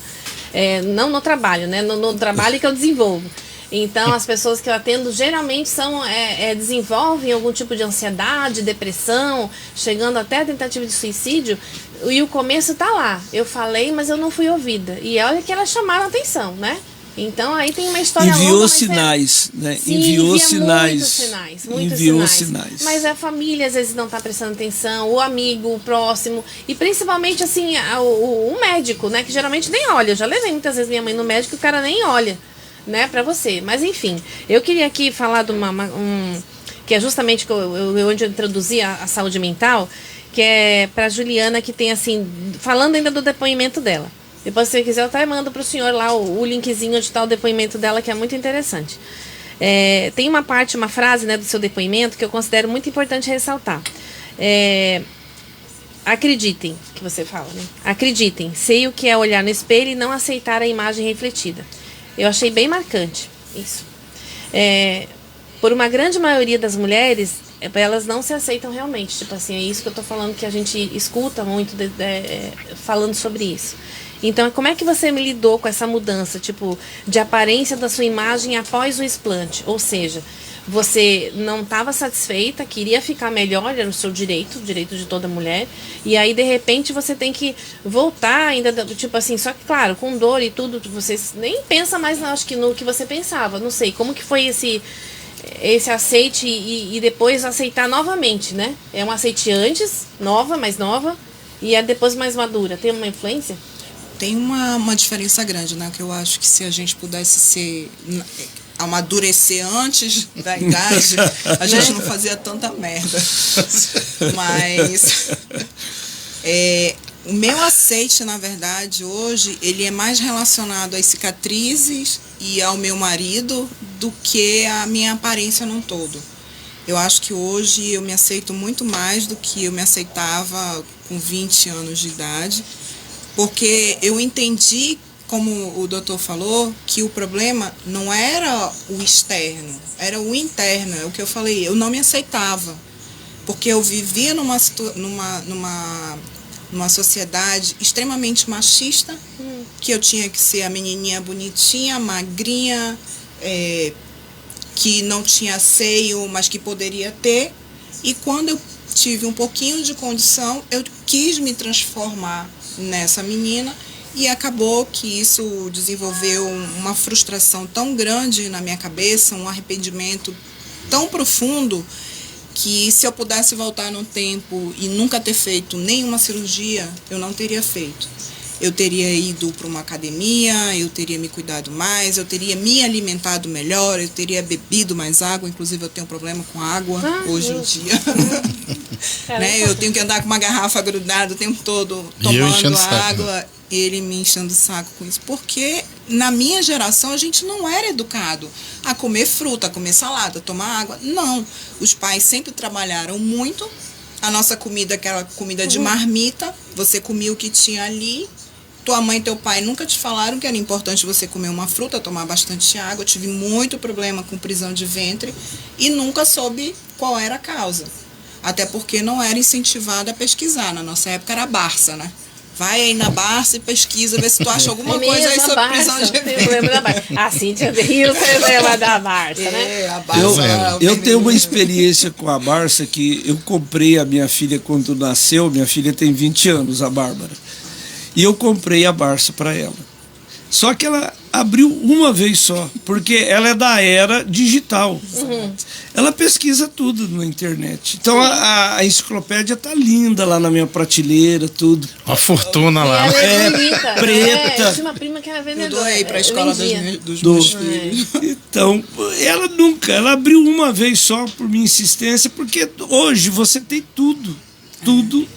Não no trabalho, né? No trabalho que eu desenvolvo. Então, as pessoas que eu atendo geralmente desenvolvem algum tipo de ansiedade, depressão, chegando até a tentativa de suicídio, e o começo tá lá. Eu falei, mas eu não fui ouvida. E olha que elas chamaram a atenção, né? Então, aí tem uma história longa. Enviou sinais, né? Sim, Enviou sinais. Muitos sinais. Mas a família às vezes não está prestando atenção, o amigo, o próximo, e principalmente assim, o médico, né? Que geralmente nem olha. Eu já levei muitas vezes minha mãe no médico e o cara nem olha, né, para você. Mas enfim, eu queria aqui falar de que é justamente onde eu introduzi a saúde mental, que é para Juliana, que tem assim, falando ainda do depoimento dela. Depois, se você quiser, eu até mando para o senhor lá o linkzinho de tal depoimento dela, que é muito interessante. Tem uma frase, né, do seu depoimento que eu considero muito importante ressaltar. Acreditem, que você fala, né? Acreditem, sei o que é olhar no espelho e não aceitar a imagem refletida. Eu achei bem marcante isso. Por uma grande maioria das mulheres, elas não se aceitam realmente. Tipo assim, é isso que eu tô falando, que a gente escuta muito falando sobre isso. Então, como é que você me lidou com essa mudança, tipo, de aparência da sua imagem após o explante? Ou seja, você não estava satisfeita, queria ficar melhor, era o seu direito, o direito de toda mulher, e aí, de repente, você tem que voltar ainda, tipo assim, só que, claro, com dor e tudo, você nem pensa mais, acho que no que você pensava, não sei, como que foi esse aceite e depois aceitar novamente, né? É um aceite antes, mais nova, e é depois mais madura, tem uma influência? Tem uma diferença grande, né? Que eu acho que se a gente pudesse amadurecer antes da idade, a gente não fazia tanta merda. Mas o meu aceite, na verdade, hoje, ele é mais relacionado às cicatrizes e ao meu marido do que à minha aparência num todo. Eu acho que hoje eu me aceito muito mais do que eu me aceitava com 20 anos de idade, porque eu entendi, como o doutor falou, que o problema não era o externo, era o interno. É o que eu falei, eu não me aceitava, porque eu vivia numa sociedade extremamente machista, que eu tinha que ser a menininha bonitinha, magrinha, que não tinha seio, mas que poderia ter. E quando eu tive um pouquinho de condição, eu quis me transformar nessa menina, e acabou que isso desenvolveu uma frustração tão grande na minha cabeça, um arrependimento tão profundo, que se eu pudesse voltar no tempo e nunca ter feito nenhuma cirurgia, eu não teria feito. Eu teria ido para uma academia, eu teria me cuidado mais, eu teria me alimentado melhor, eu teria bebido mais água. Inclusive, eu tenho problema com água hoje em dia. Né? Eu tenho que andar com uma garrafa grudada o tempo todo tomando água. Ele me enchendo o saco com isso. Porque na minha geração a gente não era educado a comer fruta, a comer salada, a tomar água. Não. Os pais sempre trabalharam muito. A nossa comida, aquela comida de marmita, você comia o que tinha ali. Tua mãe e teu pai nunca te falaram que era importante você comer uma fruta, tomar bastante água. Eu tive muito problema com prisão de ventre e nunca soube qual era a causa. Até porque não era incentivado a pesquisar. Na nossa época era a Barça, né? Vai aí na Barça e pesquisa, vê se tu acha alguma coisa aí sobre prisão de ventre. A Cíntia riu, você lembra da Barça, né? A Barça, eu tenho uma experiência com a Barça que eu comprei a minha filha quando nasceu. Minha filha tem 20 anos, a Bárbara. E eu comprei a Barça para ela. Só que ela abriu uma vez só, porque ela é da era digital. Ela pesquisa tudo na internet. Então a enciclopédia tá linda lá na minha prateleira, tudo. Uma fortuna E lá. ela né? é bonita. preta. Eu tinha uma prima que era Eu vendedora. doei para a escola vendia. dos meus filhos. Então, ela abriu uma vez só por minha insistência, porque hoje você tem tudo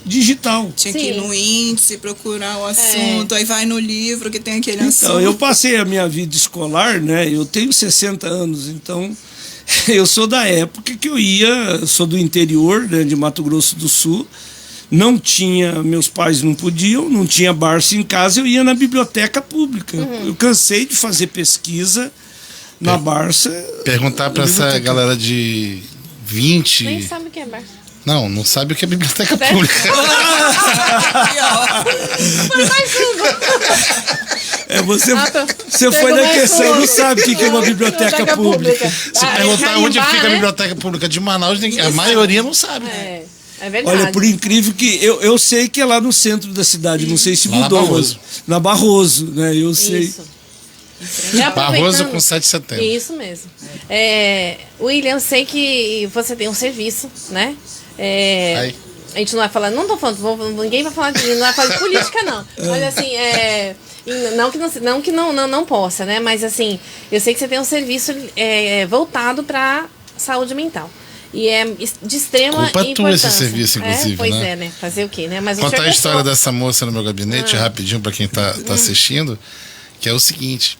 digital. Tinha que ir Sim. no índice, procurar o assunto, aí vai no livro que tem aquele assunto. Então, eu passei a minha vida escolar, né? Eu tenho 60 anos, então eu sou da época que eu sou do interior, né, de Mato Grosso do Sul. Não tinha, meus pais não podiam, não tinha Barça em casa, eu ia na biblioteca pública. Eu cansei de fazer pesquisa na Barça. Perguntar pra essa galera de 20. Nem sabe o que é bar. Não sabe o que é biblioteca pública. Foi mais um. Você foi na questão, não sabe o que é uma biblioteca pública. Se perguntar onde fica a biblioteca pública de Manaus, a maioria não sabe. É verdade. Olha, por incrível que eu sei que é lá no centro da cidade, não sei se Lá na mudou, Barroso. mas na Barroso, né? Eu sei. Isso. E aproveitando- Barroso com 7 de setembro. Isso mesmo. William, eu sei que você tem um serviço, né? Aí. A gente não vai falar, não tô falando, ninguém vai falar não vai falar de política, não. Mas assim, não que não possa, né? Mas assim, eu sei que você tem um serviço voltado para saúde mental. E é de extrema Culpa tua importância. esse serviço, inclusive, Pois né? né? Fazer o quê, né? Mas o Contar senhor a história pessoal- dessa moça no meu gabinete, rapidinho, para quem tá assistindo, que é o seguinte: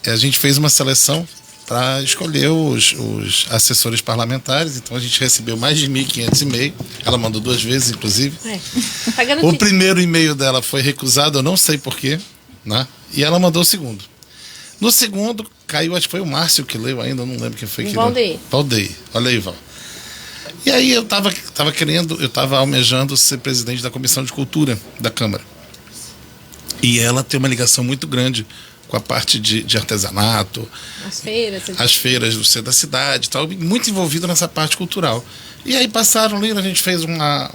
a gente fez uma seleção para escolher os assessores parlamentares, então a gente recebeu mais de 1.500 e-mails, ela mandou 2 vezes, inclusive. Tá garantido. O primeiro e-mail dela foi recusado, eu não sei porquê, né? E ela mandou o segundo. No segundo, caiu, acho que foi o Márcio que leu ainda, eu não lembro quem foi que Valdeir. leu. Valdeir. Olha aí, Val. E aí eu tava almejando ser presidente da Comissão de Cultura da Câmara. E ela tem uma ligação muito grande com a parte de artesanato, As feiras. as feiras do centro da cidade e tal, muito envolvida nessa parte cultural. E aí passaram ali, a gente fez uma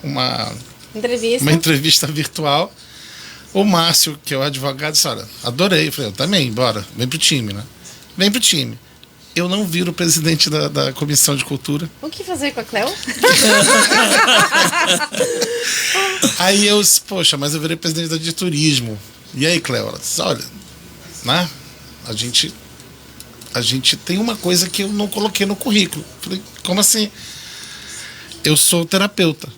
entrevista virtual. O Márcio, que é o advogado, disse: olha, adorei. Eu falei: eu também, bora, vem pro time, né? Vem pro time. Eu não viro presidente da Comissão de Cultura. O que fazer com a Cleo? Aí eu disse: poxa, mas eu virei presidente de turismo. E aí, Cleo? Ela disse: olha, né? A gente tem uma coisa que eu não coloquei no currículo. Falei: como assim? Eu sou terapeuta.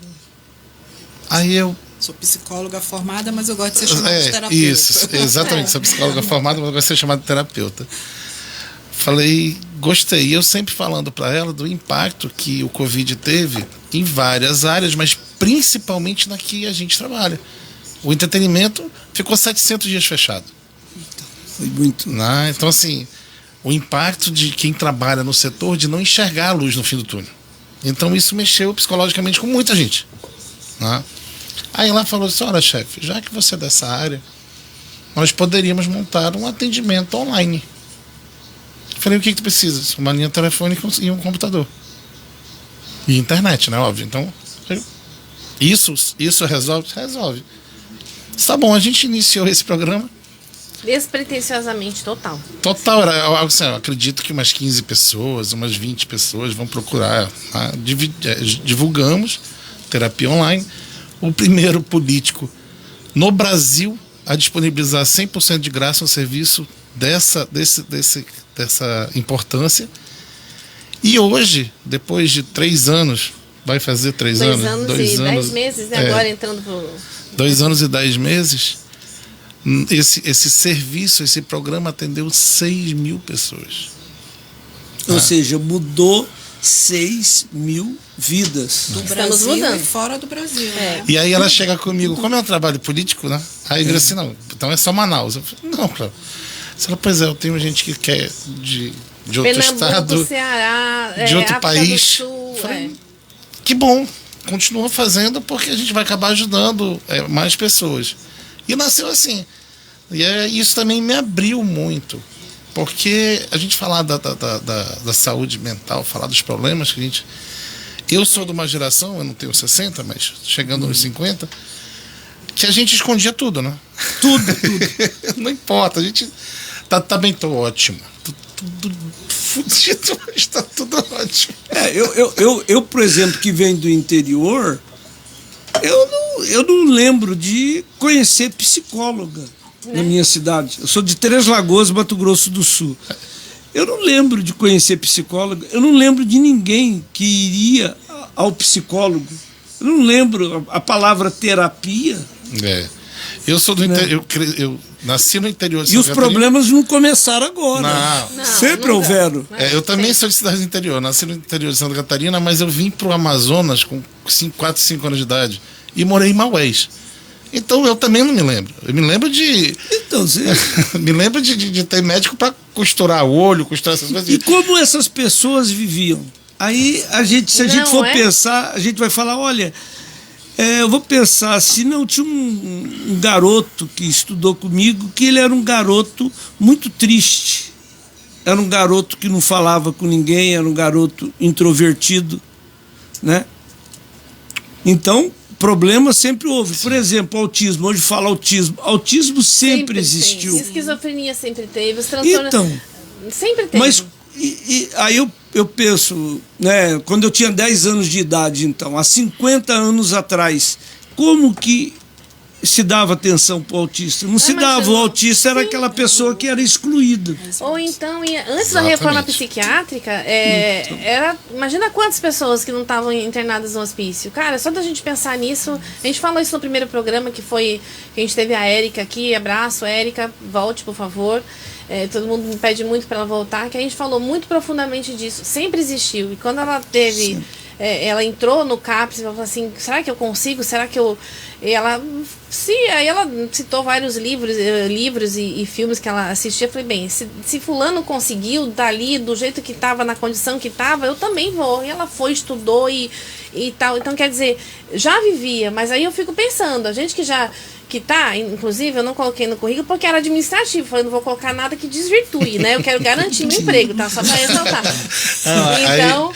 Aí eu... Sou psicóloga formada, mas eu gosto de ser chamada de terapeuta. Isso, exatamente. Sou psicóloga formada, mas eu gosto de ser chamada de terapeuta. Falei: gostei. E eu sempre falando para ela do impacto que o Covid teve em várias áreas, mas principalmente na que a gente trabalha. O entretenimento ficou 700 dias fechado. Foi muito. Né? Então, assim, o impacto de quem trabalha no setor de não enxergar a luz no fim do túnel. Então, isso mexeu psicologicamente com muita gente. Né? Aí ela falou assim: olha, chefe, já que você é dessa área, nós poderíamos montar um atendimento online. Eu falei: o que tu precisa? Uma linha telefônica e um computador. E internet, né? Óbvio. Então, isso resolve? Resolve. Tá bom, a gente iniciou esse programa. Despretensiosamente, total. Total, era algo assim, eu acredito que umas 15 pessoas, umas 20 pessoas vão procurar. Tá? Divulgamos terapia online. O primeiro político no Brasil a disponibilizar 100% de graça um serviço dessa importância. E hoje, depois de 3 anos, vai fazer 3 anos. 2 anos e 10 meses, né? Agora entrando pro... 2 anos e 10 meses, esse serviço, esse programa atendeu 6.000 pessoas. Ou seja, mudou 6.000 vidas. Do Estamos Brasil mudando. e fora do Brasil. Né? E aí ela chega comigo: como é um trabalho político, né? Aí vira assim: não, então é só Manaus. Eu falei: não, claro. Você fala: pois é, eu tenho gente que quer de outro Pernambuco, estado, Ceará, de outro África país. do Sul, Falei: que bom, continua fazendo, porque a gente vai acabar ajudando mais pessoas. E nasceu assim. E isso também me abriu muito, porque a gente falar da saúde mental, falar dos problemas que a gente... Eu sou de uma geração, eu não tenho 60, mas chegando nos 50, que a gente escondia tudo, né? Tudo. Não importa, a gente Também tô ótimo. Tudo fudido, mas tá tudo ótimo. Eu, por exemplo, que venho do interior, eu não lembro de conhecer psicóloga na minha cidade. Eu sou de Três Lagoas, Mato Grosso do Sul. Eu não lembro de conhecer psicóloga, eu não lembro de ninguém que iria ao psicólogo. Eu não lembro a palavra terapia. Eu sou do interior, eu nasci no interior de E os problemas não começaram agora. Não. Sempre houveram. Eu também sou de cidade do interior, nasci no interior de Santa Catarina, mas eu vim pro Amazonas com 4, 5 anos de idade e morei em Maués. Então eu também não me lembro. Eu me lembro de. Então, você... me lembro de ter médico para costurar o olho, costurar essas coisas. E como essas pessoas viviam? Aí a gente, se a gente for pensar, a gente vai falar, olha, eu vou pensar, se não tinha um garoto que estudou comigo, que ele era um garoto muito triste. Era um garoto que não falava com ninguém, era um garoto introvertido, né? Então, problema sempre houve. Por exemplo, autismo. Hoje fala autismo. Autismo sempre existiu. Tem. Esquizofrenia sempre teve. Os transtornos então, sempre teve. Mas aí eu penso, né, quando eu tinha 10 anos de idade, então, há 50 anos atrás, como que se dava atenção para o autista? Não se dava. O autista era aquela pessoa que era excluída. Ou então, antes da reforma psiquiátrica, imagina quantas pessoas que não estavam internadas no hospício. Cara, só da gente pensar nisso, a gente falou isso no primeiro programa, que a gente teve a Érica aqui. Abraço, Érica, volte, por favor. Todo mundo me pede muito para ela voltar, que a gente falou muito profundamente disso. Sempre existiu. E quando ela teve... ela entrou no CAPS e falou assim, será que eu consigo? Será que eu... aí ela citou vários livros e filmes que ela assistia. Eu falei, bem, se fulano conseguiu dali, do jeito que estava, na condição que estava, eu também vou. E ela foi, estudou e tal. Então, quer dizer, já vivia, mas aí eu fico pensando, a gente que tá, inclusive, eu não coloquei no currículo porque era administrativo. Falei, não vou colocar nada que desvirtue, né? Eu quero garantir meu emprego, tá? Só pra ressaltar. Então...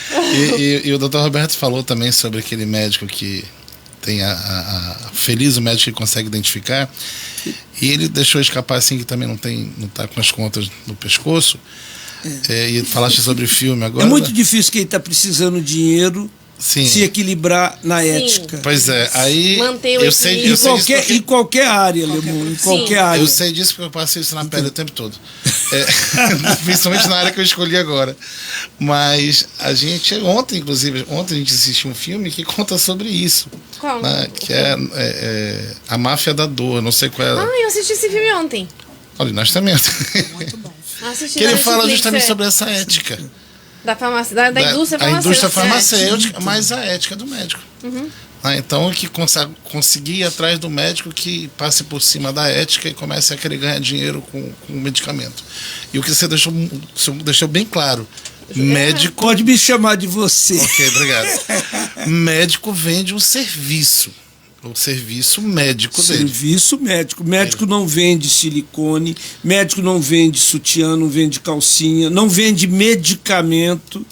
E o doutor Roberto falou também sobre aquele médico que tem feliz o médico que consegue identificar. E ele deixou escapar assim, que também não tá com as contas no pescoço. E falaste sobre filme agora. É muito difícil quem está precisando de dinheiro se equilibrar na ética. Sei eu sei em qualquer área, Lemundo, em qualquer área. Eu sei disso porque eu passei isso na pele o tempo todo. Principalmente na área que eu escolhi agora. Mas a gente, ontem a gente assistiu um filme que conta sobre isso. Qual? Né, que é A Máfia da Dor, não sei qual é. Eu assisti esse filme ontem. Olha, nós também. Muito bom. Que ele fala justamente sobre essa ética. Da indústria farmacêutica. A indústria farmacêutica, mas a ética do médico. Então, que conseguir ir atrás do médico que passe por cima da ética e comece a querer ganhar dinheiro com o medicamento. E o que você deixou bem claro. Médico... Pode me chamar de você. Ok, obrigado. Médico vende um serviço. O serviço médico dele. Serviço médico. Médico não vende silicone, médico não vende sutiã, não vende calcinha, não vende medicamento,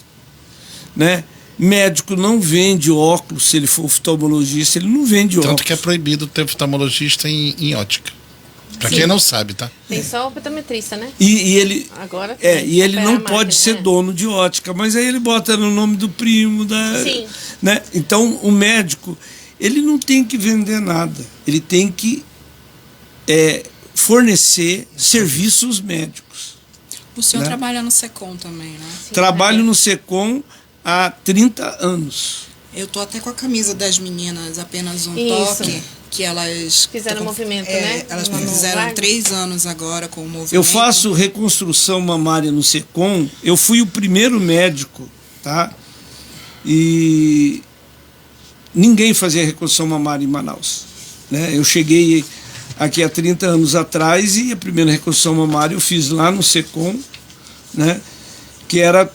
né? Médico não vende óculos, se ele for oftalmologista, ele não vende óculos. Tanto que é proibido ter oftalmologista em ótica. Pra quem não sabe, tá? Tem só o optometrista, né? E ele, agora e ele não pode ser dono de ótica, mas aí ele bota no nome do primo, né? Então, o médico... ele não tem que vender nada, ele tem que fornecer serviços médicos. O senhor trabalha no SECOM também, né? Sim, trabalho no SECOM há 30 anos. Eu tô até com a camisa das meninas, apenas um toque, que elas... fizeram movimento, né? Elas fizeram 3 anos agora com o movimento. Eu faço reconstrução mamária no SECOM, eu fui o primeiro médico, tá? E... ninguém fazia reconstrução mamária em Manaus, né? Eu cheguei aqui há 30 anos atrás e a primeira reconstrução mamária eu fiz lá no SECOM, né? Que era...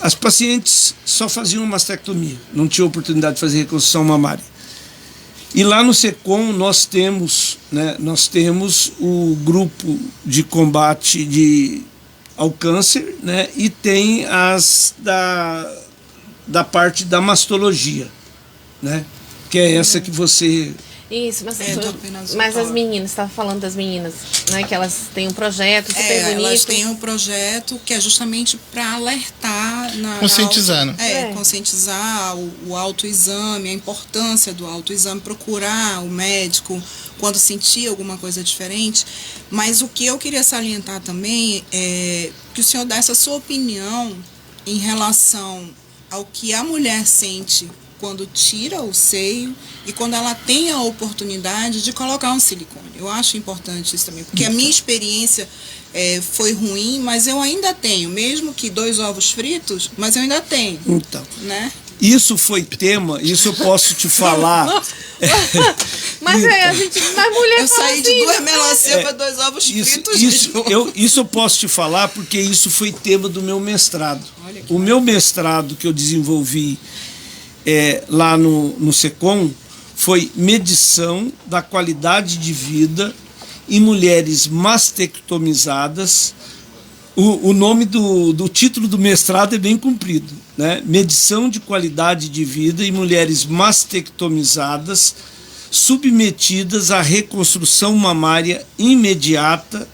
as pacientes só faziam mastectomia, não tinha oportunidade de fazer reconstrução mamária. E lá no SECOM nós temos o grupo de combate ao câncer, né? E tem as da parte da mastologia, né? Que é essa que você Isso, mas, do apenas mas as oral. meninas, você estava falando das meninas, né? Que elas têm um projeto super bonito. Elas têm um projeto que é justamente para alertar Conscientizar, né? Conscientizar o autoexame, a importância do autoexame, procurar o médico quando sentir alguma coisa diferente. Mas o que eu queria salientar também é que o senhor desse a sua opinião em relação ao que a mulher sente quando tira o seio e quando ela tem a oportunidade de colocar um silicone. Eu acho importante isso também, porque a minha experiência foi ruim, mas eu ainda tenho, mesmo que 2 ovos fritos, mas eu ainda tenho. Então, né? Isso foi tema, isso eu posso te falar. Mas mas mulher eu fala saí assim, de 2 melancia para 2 ovos fritos. Isso eu posso te falar porque isso foi tema do meu mestrado. O meu mestrado que eu desenvolvi lá no SECOM foi medição da qualidade de vida em mulheres mastectomizadas. O nome do título do mestrado é bem comprido, né? Medição de qualidade de vida em mulheres mastectomizadas submetidas à reconstrução mamária imediata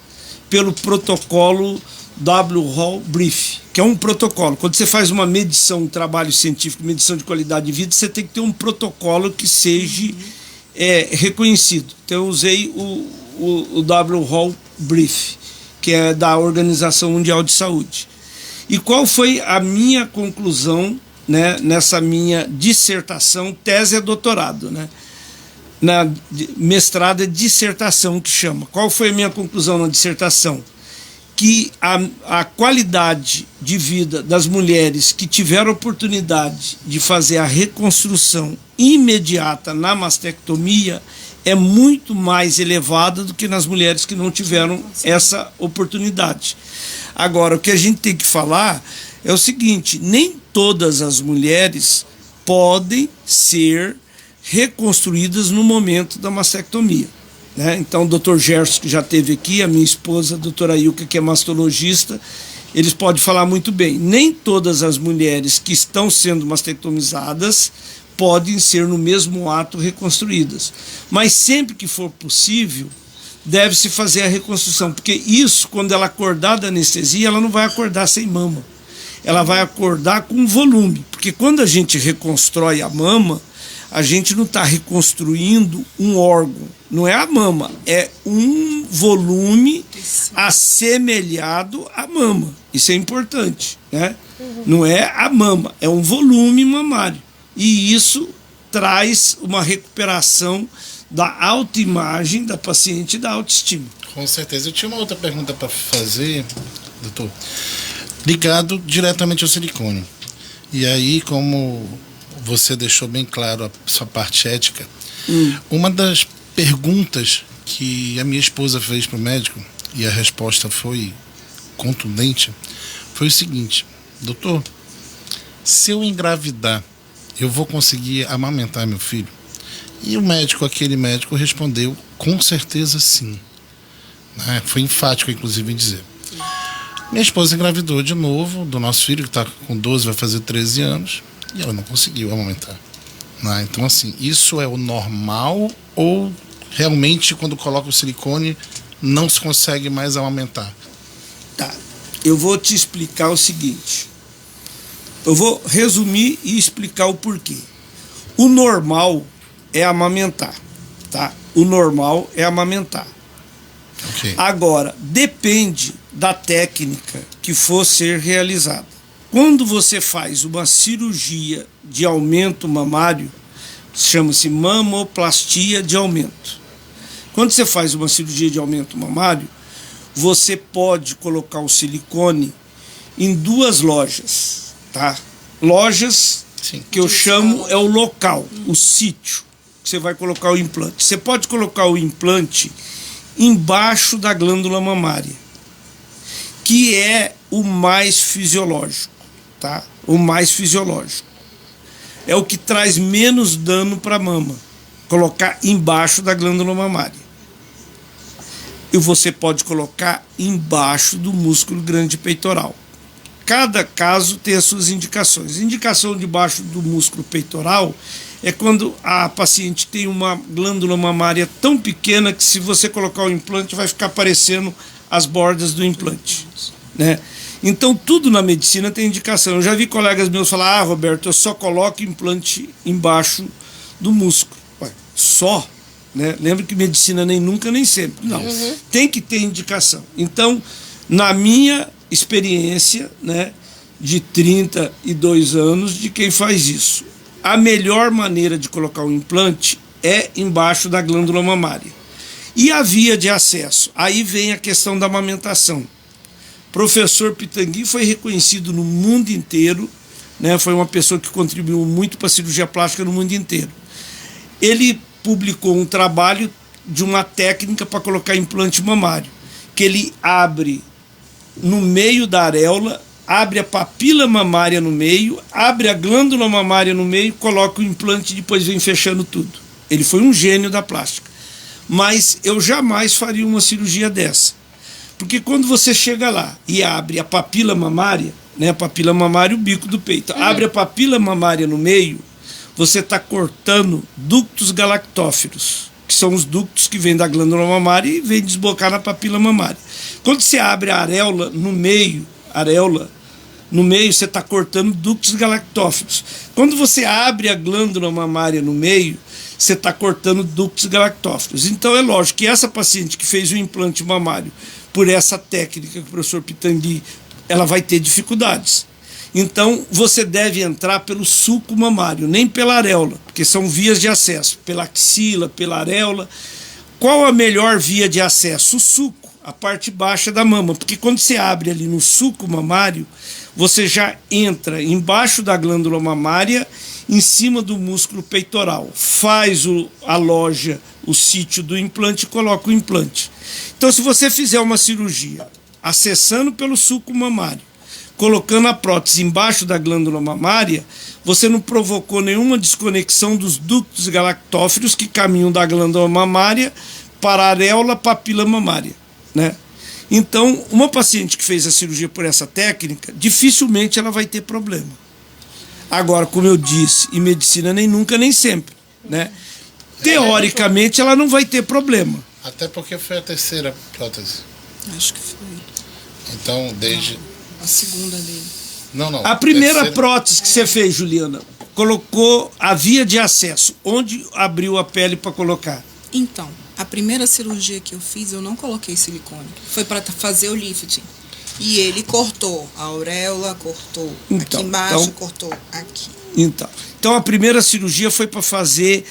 pelo protocolo WHO Brief, que é um protocolo. Quando você faz uma medição, um trabalho científico, medição de qualidade de vida, você tem que ter um protocolo que seja reconhecido. Então eu usei o WHO Brief, que é da Organização Mundial de Saúde. E qual foi a minha conclusão, né, nessa minha dissertação? Tese é doutorado, né? Na mestrado é dissertação que chama. Qual foi a minha conclusão na dissertação? Que a qualidade de vida das mulheres que tiveram oportunidade de fazer a reconstrução imediata na mastectomia é muito mais elevada do que nas mulheres que não tiveram essa oportunidade. Agora, o que a gente tem que falar é o seguinte: nem todas as mulheres podem ser reconstruídas no momento da mastectomia, né? Então, o Dr. Gerson, que já esteve aqui, a minha esposa, a doutora Ilka, que é mastologista, eles podem falar muito bem. Nem todas as mulheres que estão sendo mastectomizadas podem ser no mesmo ato reconstruídas. Mas sempre que for possível, deve-se fazer a reconstrução, porque isso, quando ela acordar da anestesia, ela não vai acordar sem mama. Ela vai acordar com volume, porque quando a gente reconstrói a mama, a gente não está reconstruindo um órgão, não é a mama, é um volume assemelhado à mama. Isso é importante, né? Não é a mama, é um volume mamário. E isso traz uma recuperação da autoimagem da paciente e da autoestima. Com certeza. Eu tinha uma outra pergunta para fazer, doutor, ligado diretamente ao silicone. E aí, como você deixou bem claro a sua parte ética, uma das perguntas que a minha esposa fez para o médico, e a resposta foi contundente, foi o seguinte: doutor, se eu engravidar, eu vou conseguir amamentar meu filho? E aquele médico respondeu, com certeza sim, né? Foi enfático, inclusive, em dizer. Minha esposa engravidou de novo do nosso filho, que está com 12, vai fazer 13 anos, e ela não conseguiu amamentar, né? Então, assim, isso é o normal, ou realmente, quando coloca o silicone, não se consegue mais amamentar? Tá, eu vou te explicar o seguinte. Eu vou resumir e explicar o porquê. O normal é amamentar, tá? O normal é amamentar. Okay. Agora, depende da técnica que for ser realizada. Quando você faz uma cirurgia de aumento mamário, chama-se mamoplastia de aumento. Quando você faz uma cirurgia de aumento mamário, você pode colocar o silicone em 2 lojas, tá? Lojas, sim, que eu chamo é o local, o sítio que você vai colocar o implante. Você pode colocar o implante embaixo da glândula mamária, que é o mais fisiológico, tá? O mais fisiológico. É o que traz menos dano para a mama, colocar embaixo da glândula mamária. E você pode colocar embaixo do músculo grande peitoral. Cada caso tem as suas indicações. A indicação debaixo do músculo peitoral é quando a paciente tem uma glândula mamária tão pequena que se você colocar o implante vai ficar aparecendo as bordas do implante, né? Então tudo na medicina tem indicação. Eu já vi colegas meus falar: Roberto, eu só coloco implante embaixo do músculo. Ué, só? Né? Lembra que medicina nem nunca nem sempre. Não, tem que ter indicação. Então, na minha experiência, né, de 32 anos de quem faz isso, a melhor maneira de colocar o implante é embaixo da glândula mamária. E a via de acesso? Aí vem a questão da amamentação. Professor Pitangui foi reconhecido no mundo inteiro, né? Foi uma pessoa que contribuiu muito para a cirurgia plástica no mundo inteiro. Ele publicou um trabalho de uma técnica para colocar implante mamário, que ele abre no meio da areola, abre a papila mamária no meio, abre a glândula mamária no meio, coloca o implante e depois vem fechando tudo. Ele foi um gênio da plástica. Mas eu jamais faria uma cirurgia dessa. Porque quando você chega lá e abre a papila mamária, né, a papila mamária, o bico do peito, abre a papila mamária no meio, você está cortando ductos galactóferos, que são os ductos que vêm da glândula mamária e vêm desbocar na papila mamária. Quando você abre a areola no meio, você está cortando ductos galactóferos. Quando você abre a glândula mamária no meio, você está cortando ductos galactóferos. Então é lógico que essa paciente que fez o implante mamário por essa técnica que o professor Pitangui, ela vai ter dificuldades. Então você deve entrar pelo sulco mamário, nem pela areola, porque são vias de acesso, pela axila, pela areola. Qual a melhor via de acesso? O sulco, a parte baixa da mama, porque quando você abre ali no sulco mamário, você já entra embaixo da glândula mamária, em cima do músculo peitoral, aloja o sítio do implante e coloca o implante. Então, se você fizer uma cirurgia acessando pelo sulco mamário, colocando a prótese embaixo da glândula mamária, você não provocou nenhuma desconexão dos ductos galactóferos que caminham da glândula mamária para a areola papila mamária, né? Então, uma paciente que fez a cirurgia por essa técnica, dificilmente ela vai ter problema. Agora, como eu disse, em medicina nem nunca nem sempre, né? Teoricamente ela não vai ter problema. Até porque foi a terceira prótese. Acho que foi. Então, desde... A segunda dele. Não. A primeira prótese que você fez, Juliana, colocou a via de acesso. Onde abriu a pele para colocar? Então, a primeira cirurgia que eu fiz, eu não coloquei silicone. Foi para fazer o lifting. E ele cortou a auréola, cortou aqui embaixo, cortou aqui. Então a primeira cirurgia foi para fazer...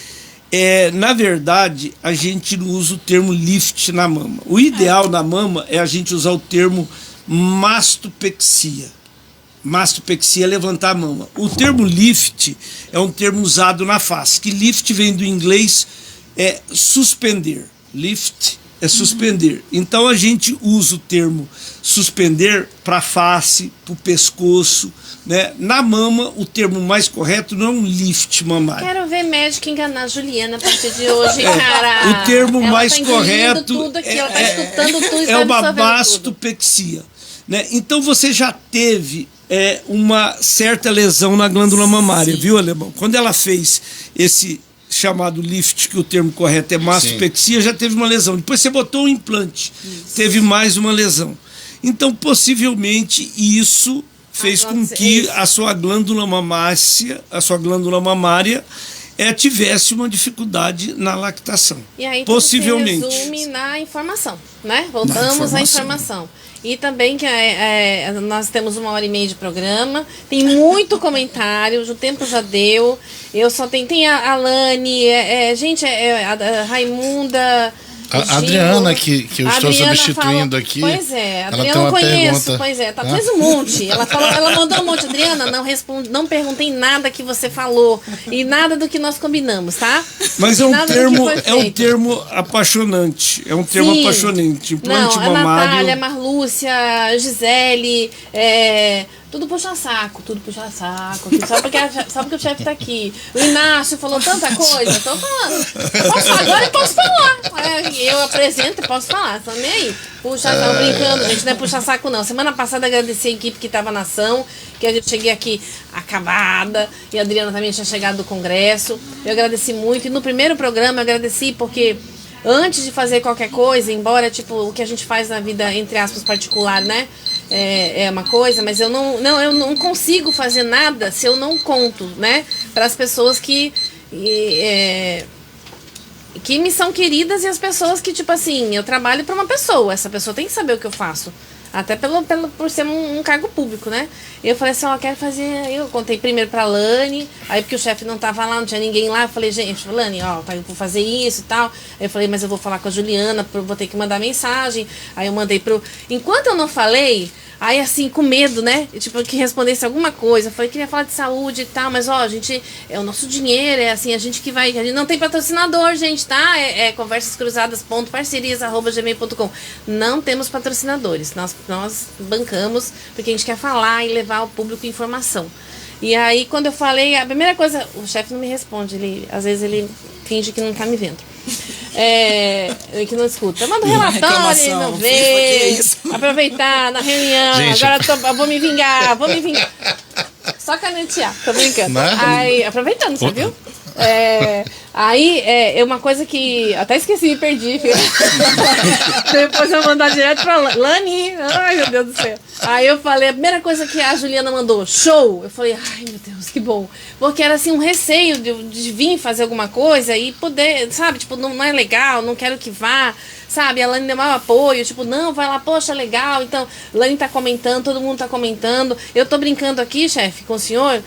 na verdade, a gente não usa o termo lift na mama. O ideal na mama é a gente usar o termo mastopexia. Mastopexia é levantar a mama. O termo lift é um termo usado na face, que lift vem do inglês suspender. Lift é suspender. Então a gente usa o termo suspender para a face, para o pescoço, né? Na mama, o termo mais correto não é um lift mamário. Quero ver médico enganar a Juliana a partir de hoje, cara. O termo ela mais tá correto tudo aqui, ela tá escutando tudo e é tá uma absorvendo mastopexia, né? Então você já teve uma certa lesão na glândula mamária, sim, viu, Alemão? Quando ela fez esse chamado lift, que o termo correto é mastopexia, já teve uma lesão. Depois você botou o implante, teve mais uma lesão. Então, possivelmente, isso fez com que a sua glândula mamária tivesse uma dificuldade na lactação. E aí possivelmente tudo se resume na informação, né? Voltamos à informação. E também que nós temos 1h30 de programa, tem muito comentário, o tempo já deu. Eu só tem a Alane, a Raimunda. A Adriana, que eu estou substituindo aqui. Pois é, a ela Adriana tem uma eu conheço, pergunta. pois é, fez um monte. Ela mandou um monte. Adriana, não perguntei nada que você falou e nada do que nós combinamos, tá? Mas é um termo apaixonante. É um termo apaixonante. Implante mamário. mamário. Natália, Marlúcia, Gisele, tudo puxa saco. Só porque o chefe tá aqui. O Inácio falou tanta coisa, tô falando. Agora eu posso falar. Eu apresento e posso falar, tô nem aí. Puxa saco, brincando, gente, não é puxa saco não. Semana passada agradeci a equipe que tava na ação, que eu cheguei aqui acabada, e a Adriana também tinha chegado do congresso. Eu agradeci muito, e no primeiro programa eu agradeci porque antes de fazer qualquer coisa, embora tipo o que a gente faz na vida, entre aspas, particular, né? É uma coisa, mas eu não consigo fazer nada se eu não conto, né? Para as pessoas que me são queridas e as pessoas que, tipo assim, eu trabalho para uma pessoa. Essa pessoa tem que saber o que eu faço. Até por ser um cargo público, né? Eu falei assim, ó, quero fazer... Eu contei primeiro pra Lani, aí porque o chefe não tava lá, não tinha ninguém lá. Eu falei, gente, Lani, ó, eu vou fazer isso e tal. Aí eu falei, mas eu vou falar com a Juliana, vou ter que mandar mensagem. Aí eu mandei Enquanto eu não falei... Aí, assim, com medo, né? Tipo, que respondesse alguma coisa. Eu falei, queria falar de saúde e tal, mas, ó, a gente... É o nosso dinheiro, é assim, a gente que vai... A gente não tem patrocinador, gente, tá? conversascruzadas.parcerias@gmail.com. Não temos patrocinadores. Nós bancamos, porque a gente quer falar e levar ao público informação. E aí, quando eu falei, a primeira coisa... O chefe não me responde. Às vezes, ele finge que não tá me vendo. Que não escuta. Manda um relatório, ele não vê. Aproveitar na reunião. Gente, agora eu vou me vingar. Só canetear, tô brincando. Aí, aproveitando, você viu? Aí é uma coisa que até esqueci e perdi. Depois eu vou mandar direto pra Lani. Ai, meu Deus do céu. Aí eu falei, a primeira coisa que a Juliana mandou, show. Eu falei, ai meu Deus, que bom. Porque era assim um receio de vir fazer alguma coisa e poder, sabe, tipo, não é legal, não quero que vá. Sabe, a Lani deu maior apoio, tipo, não, vai lá, poxa, legal. Então, Lani tá comentando, todo mundo tá comentando. Eu tô brincando aqui, chefe, com o senhor,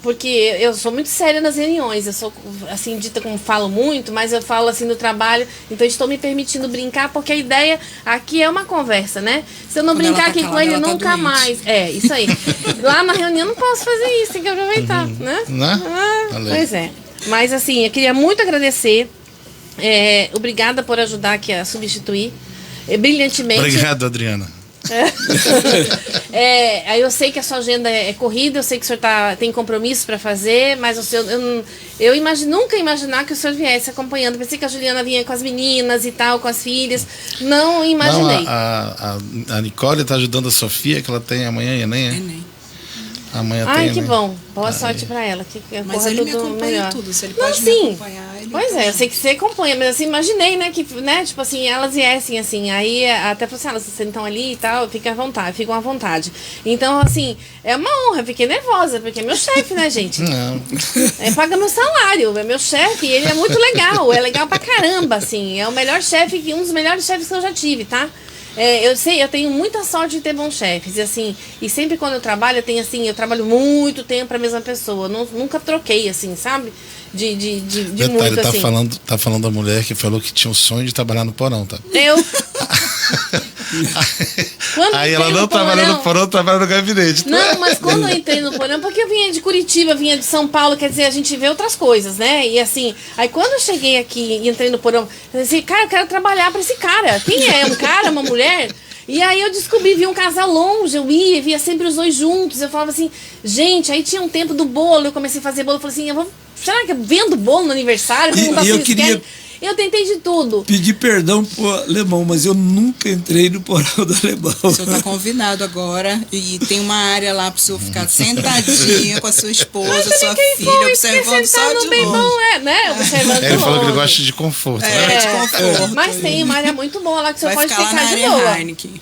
porque eu sou muito séria nas reuniões. Eu sou, assim, dita como falo muito, mas eu falo, assim, no trabalho. Então, estou me permitindo brincar, porque a ideia aqui é uma conversa, né? Se eu não brincar aqui com ele, nunca mais. Isso aí. Lá na reunião eu não posso fazer isso, tem que aproveitar, né? Pois é. Mas, assim, eu queria muito agradecer. Obrigada por ajudar aqui a substituir brilhantemente. Obrigado, Adriana. Aí eu sei que a sua agenda é corrida, eu sei que o senhor tem compromissos para fazer, mas eu nunca imaginar que o senhor viesse acompanhando. Pensei que a Juliana vinha com as meninas e tal, com as filhas. Não imaginei. Não, a Nicole está ajudando a Sofia, que ela tem amanhã Enem. Amanhã Ai, tem, que né? bom. Boa sorte pra ela. Que mas ele me acompanha melhor. Tudo. Se ele pode me acompanhar, ele Pois eu sei que você acompanha, mas assim, imaginei, né, que, né, tipo assim, elas viessem assim, aí até falei assim, elas sentam ali e tal, ficam à vontade. Então, assim, é uma honra, fiquei nervosa, porque é meu chefe, né, gente? Não. Paga meu salário, é meu chefe, ele é muito legal, é legal pra caramba, assim, é o melhor chefe, um dos melhores chefes que eu já tive, tá? Eu tenho muita sorte de ter bons chefes, e assim, e sempre quando eu trabalho, eu trabalho muito tempo pra mesma pessoa, nunca troquei, assim, sabe? De Detalhe, muito, tá assim. falando da mulher que falou que tinha um sonho de trabalhar no porão, tá? Aí ela não trabalha no porão, trabalha no gabinete. Não, mas quando eu entrei no porão, porque eu vinha de Curitiba, vinha de São Paulo, quer dizer, a gente vê outras coisas, né? E assim, aí quando eu cheguei aqui e entrei no porão, eu disse, cara, eu quero trabalhar pra esse cara. Quem é? Um cara, uma mulher? E aí eu descobri, vi um casal longe, eu via sempre os dois juntos. Eu falava assim, gente, aí tinha um tempo do bolo, eu comecei a fazer bolo, eu falei assim, será que eu vendo bolo no aniversário? E eu queria... Eu tentei de tudo. Pedir perdão pro Alemão, mas eu nunca entrei no porão do Alemão. O senhor está convidado agora e tem uma área lá para o senhor ficar sentadinho com a sua esposa, sua filha, observando só de bem longe. Bom, né? Observando Ele falou que ele gosta de conforto. De conforto. Mas tem uma área muito boa lá que o senhor pode ficar ficar lá na de área boa. Heineken.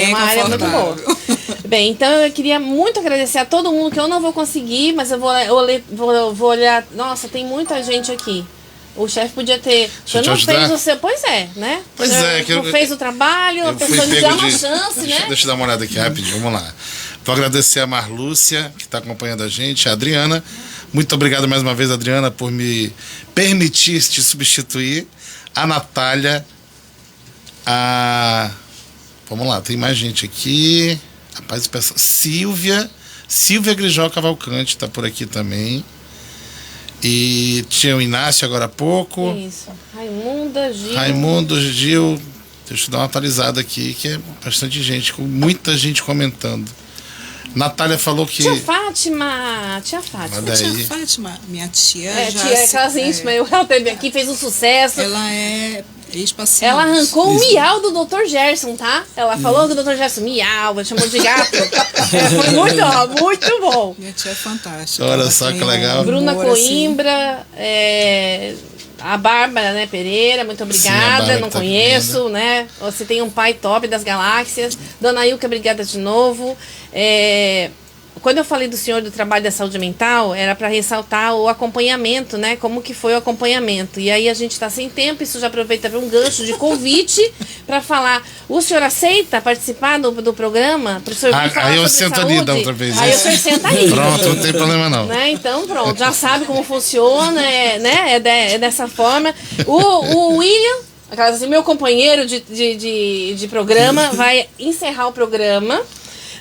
Uma área muito boa. Bem, então eu queria muito agradecer a todo mundo, que eu não vou conseguir, mas eu vou olhar. Nossa, tem muita gente aqui. O chefe podia ter. O senhor não fez o seu. Pois é, né? Pois é. Que não fez o trabalho, a pessoa lhe dá uma chance, né? Deixa eu dar uma olhada aqui rapidinho, vamos lá. Vou agradecer a Marlúcia, que está acompanhando a gente, a Adriana. Muito obrigado mais uma vez, Adriana, por me permitir te substituir. A Natália. Vamos lá, tem mais gente aqui. Rapaz, Silvia Grijol Cavalcante está por aqui também. E tinha o Inácio agora há pouco. Isso. Raimundo Gil. Deixa eu dar uma atualizada aqui, que é bastante gente, com muita gente comentando. Natália falou que... Tia Fátima. Olha Tia aí. Fátima, minha tia já... Tia, aquelas íntimas. Ela teve aqui, fez um sucesso. Ela é ex-paciente. Ela arrancou o miau do Dr. Gerson, tá? Ela falou que o Dr. Gerson, miau, chamou de gato. Foi muito bom. Minha tia é fantástica. Olha Ela só tem que legal. Bruna humor, assim. Coimbra, a Bárbara, né, Pereira, muito Sim, a obrigada, Bárbara não tá conheço, né? Você tem um pai top das galáxias. Dona Ilka, obrigada de novo. Quando eu falei do senhor do trabalho da saúde mental, era para ressaltar o acompanhamento, né? Como que foi o acompanhamento. E aí a gente está sem tempo, isso já aproveita para um gancho de convite para falar. O senhor aceita participar do programa? Pro senhor vir falar Aí eu sobre sento saúde? ali da outra vez. Aí o senhor senta aí. Pronto, não tem problema não. Né? Então, pronto, já sabe como funciona, né? É dessa forma. O William, assim, meu companheiro de programa, vai encerrar o programa.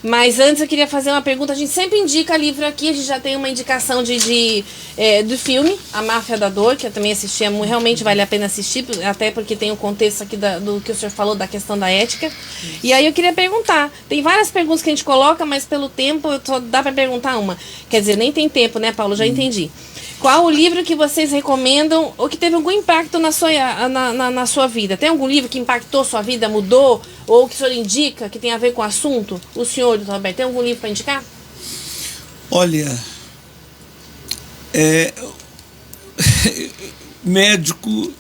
Mas antes eu queria fazer uma pergunta. A gente sempre indica livro aqui. A gente já tem uma indicação do filme A Máfia da Dor, que eu também assisti. Realmente vale a pena assistir, até porque tem o contexto aqui do que o senhor falou, da questão da ética. E aí eu queria perguntar. Tem várias perguntas que a gente coloca, mas pelo tempo só dá para perguntar uma. Quer dizer, nem tem tempo, né, Paulo? Já entendi. Qual o livro que vocês recomendam ou que teve algum impacto na sua vida? Tem algum livro que impactou sua vida, mudou? Ou que o senhor indica que tem a ver com o assunto? O senhor, doutor Roberto, tem algum livro para indicar? Olha, médico...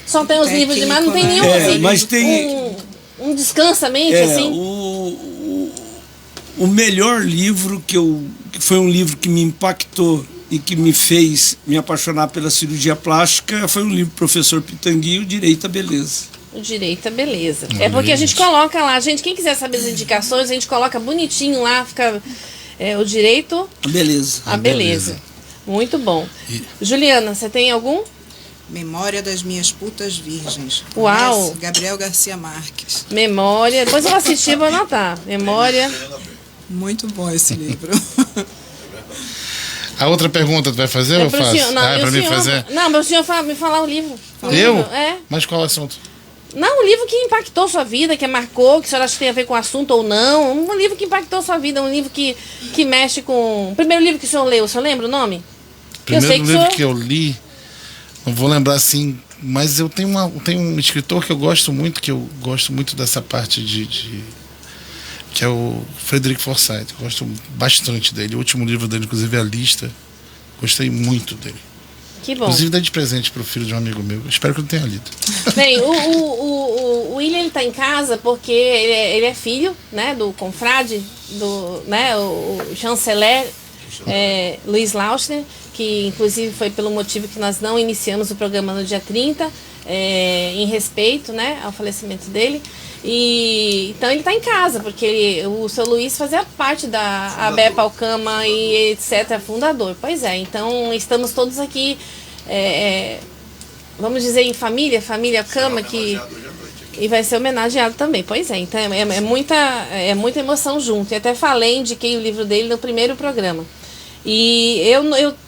Só tem os livros de mas não tem nenhum assim, mas tem... um descansa-mente, assim? O melhor livro que foi um livro que me impactou e que me fez me apaixonar pela cirurgia plástica foi um livro do professor Pitangui, O Direito à Beleza. O Direito à Beleza. É porque a gente coloca lá, gente, quem quiser saber as indicações, a gente coloca bonitinho lá, fica o Direito à Beleza. à Beleza. Muito bom. Juliana, você tem algum? Memória das Minhas Putas Virgens. Uau! Gabriel Garcia Marques. Memória, depois eu vou assistir e vou anotar. Memória. Muito bom esse livro. A outra pergunta tu vai fazer ou eu faço? Senhor, não, é pra mim fazer? Não, mas o senhor me falar o livro. Eu? É. Mas qual assunto? Não, um livro que impactou sua vida, que marcou, que o senhor acha que tem a ver com o assunto ou não. Um livro que impactou sua vida, um livro que mexe com... O primeiro livro que o senhor leu, o senhor lembra o nome? Primeiro livro que eu li, não vou lembrar assim, mas eu tenho um escritor que eu gosto muito dessa parte que é o Frederick Forsyth. Eu gosto bastante dele. O último livro dele, inclusive, é A Lista. Gostei muito dele. Que bom. Inclusive, dei de presente para o filho de um amigo meu. Espero que ele tenha lido. Bem, o William está em casa porque ele é filho, né, do confrade, o chanceler Luiz Lauschner, que inclusive foi pelo motivo que nós não iniciamos o programa no dia 30, em respeito, né, ao falecimento dele. E então ele está em casa, porque o seu Luiz fazia parte da ABEPA Alcama e etc., fundador. Pois é, então estamos todos aqui, vamos dizer, em família Alcama, e vai ser homenageado também. Pois é, então é muita emoção junto. E até falei, indiquei o livro dele no primeiro programa. E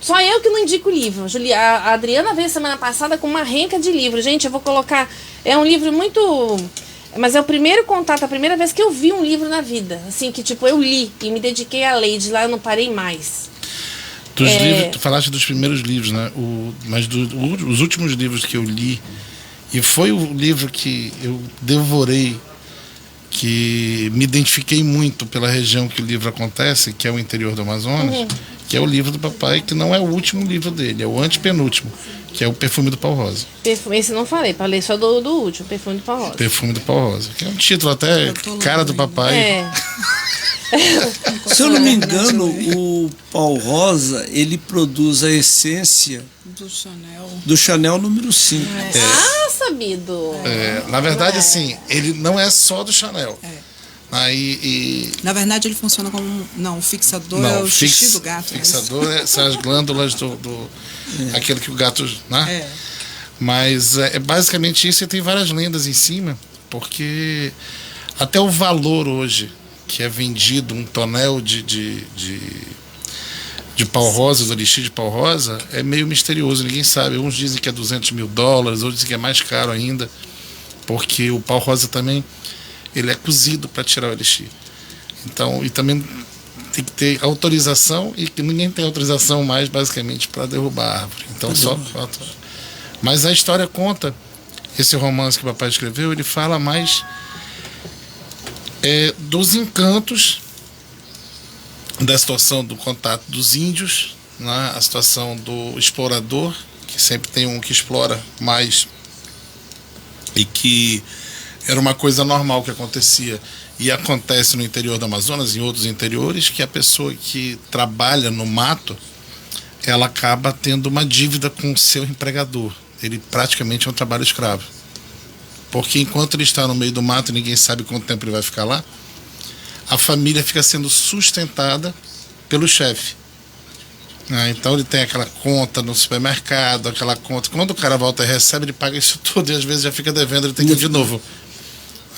só eu que não indico o livro. A Adriana veio semana passada com uma renca de livro. Gente, eu vou colocar... É um livro muito... Mas é o primeiro contato, a primeira vez que eu vi um livro na vida. Assim, que tipo, eu li e me dediquei a ler. De lá eu não parei mais. Livros, tu falaste dos primeiros livros, né? Mas os últimos livros que eu li, e foi o livro que eu devorei, que me identifiquei muito pela região que o livro acontece, que é o interior do Amazonas, que é o livro do papai, que não é o último livro dele, é o antepenúltimo, que é o Perfume do Pau Rosa. Esse não falei, falei só do último, Perfume do Pau Rosa. Perfume do Pau Rosa, que é um título até cara do papai. Se eu não me engano, o Pau Rosa, ele produz a essência do Chanel número 5. Ah, sabido. Na verdade, assim, ele não é só do Chanel. Na verdade, ele funciona como o fixador é o xixi do gato. Fixador são as glândulas aquele que o gato... Né? Mas é basicamente isso, e tem várias lendas em cima, porque até o valor hoje que é vendido um tonel de pau rosa, do elixir de pau rosa, é meio misterioso, ninguém sabe. Uns dizem que é $200 mil, outros dizem que é mais caro ainda, porque o pau rosa também ele é cozido para tirar o elixir. Então, e também tem que ter autorização e que ninguém tem autorização mais, basicamente, para derrubar a árvore. Então só falta. Mas a história conta, esse romance que o papai escreveu, ele fala mais dos encantos da situação do contato dos índios, né? A situação do explorador, que sempre tem um que explora mais e que era uma coisa normal que acontecia e acontece no interior do Amazonas e em outros interiores, que a pessoa que trabalha no mato, ela acaba tendo uma dívida com o seu empregador. Ele praticamente é um trabalho escravo. Porque enquanto ele está no meio do mato e ninguém sabe quanto tempo ele vai ficar lá, a família fica sendo sustentada pelo chefe. Então ele tem aquela conta no supermercado, aquela conta. Quando o cara volta e recebe, ele paga isso tudo e às vezes já fica devendo, ele tem que ir de novo.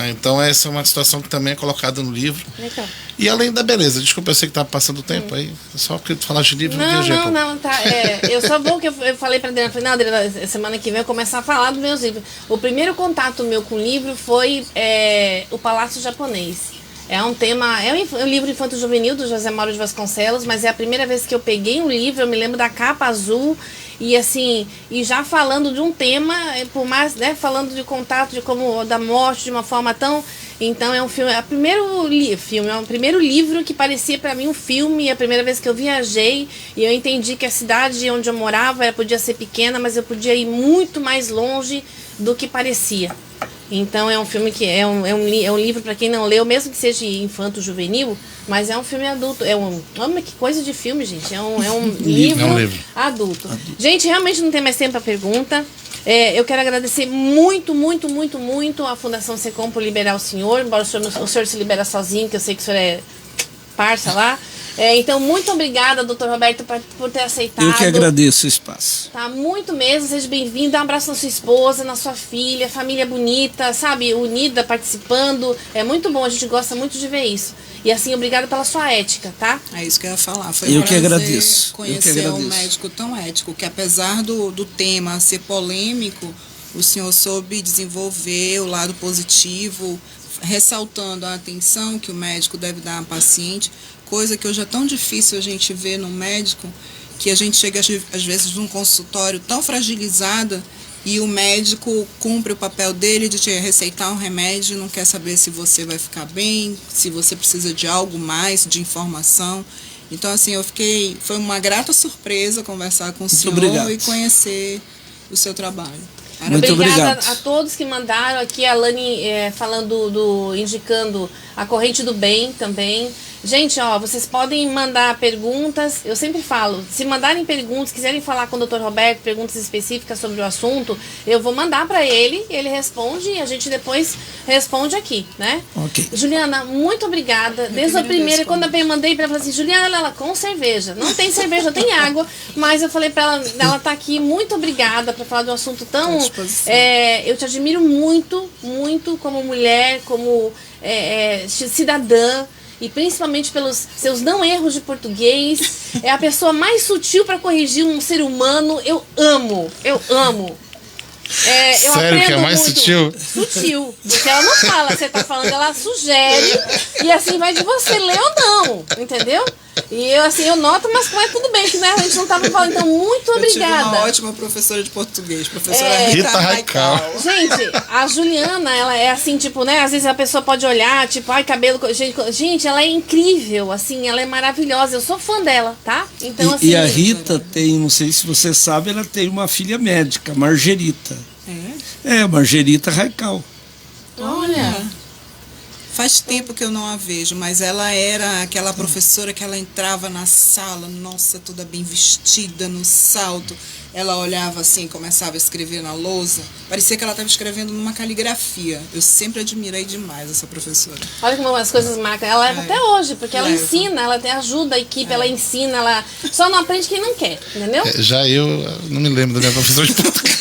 Então essa é uma situação que também é colocada no livro. Legal. E além da beleza, desculpa, eu sei que estava passando o tempo aí, só porque tu falaste de livro, Não, tá. Eu só vou que eu falei pra Adriana, falei, não, Adriana, semana que vem eu começar a falar dos meus livros. O primeiro contato meu com o livro foi o Palácio Japonês. É um tema, um livro infanto-juvenil do José Mauro de Vasconcelos, mas é a primeira vez que eu peguei um livro, eu me lembro da capa azul, e assim, e já falando de um tema, por mais, né, falando de contato, de como, da morte, de uma forma tão... Então é um filme, é o primeiro livro que parecia para mim um filme, a primeira vez que eu viajei, e eu entendi que a cidade onde eu morava podia ser pequena, mas eu podia ir muito mais longe do que parecia. Então é um filme que é um livro para quem não leu, mesmo que seja infanto-juvenil, mas é um filme adulto. Olha que coisa de filme, gente. É um livro adulto. Gente, realmente não tem mais tempo para pergunta. Eu quero agradecer muito, muito, muito, muito à Fundação SECOM por liberar o senhor, embora o senhor se libera sozinho, que eu sei que o senhor é parça lá. Então, muito obrigada, doutor Roberto, por ter aceitado. Eu que agradeço o espaço. Tá, muito mesmo, seja bem-vindo. Dá um abraço na sua esposa, na sua filha, família bonita, sabe, unida, participando. É muito bom, a gente gosta muito de ver isso. E assim, obrigada pela sua ética, tá? É isso que eu ia falar. Foi eu que agradeço. Conhecer um médico tão ético, que apesar do tema ser polêmico, o senhor soube desenvolver o lado positivo, ressaltando a atenção que o médico deve dar ao paciente, coisa que hoje é tão difícil a gente ver no médico, que a gente chega às vezes num consultório tão fragilizada e o médico cumpre o papel dele de te receitar um remédio, não quer saber se você vai ficar bem, se você precisa de algo mais, de informação. Então, assim, foi uma grata surpresa conversar com o senhor e conhecer o seu trabalho. Muito Obrigada obrigado a todos que mandaram aqui, a Lani falando indicando a Corrente do Bem também. Gente, vocês podem mandar perguntas, eu sempre falo, se mandarem perguntas, quiserem falar com o Dr. Roberto, perguntas específicas sobre o assunto, eu vou mandar para ele responde e a gente depois responde aqui, né? Ok. Juliana, muito obrigada. Desde a primeira, quando eu mandei para ela, assim, Juliana, ela com cerveja. Não tem cerveja, tem água, mas eu falei para ela tá aqui, muito obrigada para falar de um assunto tão... eu te admiro muito, muito como mulher, como cidadã, e principalmente pelos seus não erros de português. É a pessoa mais sutil para corrigir um ser humano. Eu amo. Eu sério que é mais muito. sutil? Sutil. Porque ela não fala, você tá falando, ela sugere. E assim vai de você ler ou não. Entendeu? E eu noto, mas tudo bem, que né, a gente não tava falando. Então, muito obrigada. Eu tive uma ótima professora de português, professora Rita Raical. Gente, a Juliana, ela é assim, tipo, né? Às vezes a pessoa pode olhar, tipo, ai, cabelo. Gente, ela é incrível, assim, ela é maravilhosa. Eu sou fã dela, tá? Então, assim. E a Rita tem, não sei se você sabe, ela tem uma filha médica, Margerita. Margerita Raical. Olha. Faz tempo que eu não a vejo, mas ela era aquela professora que ela entrava na sala, nossa, toda bem vestida, no salto. Ela olhava assim, começava a escrever na lousa. Parecia que ela estava escrevendo numa caligrafia. Eu sempre admirei demais essa professora. Olha como as coisas marcam. Ela leva até hoje, porque ela ensina, ela até ajuda a equipe, ela ensina, ela só não aprende quem não quer, entendeu? Já eu não me lembro da minha professora de português.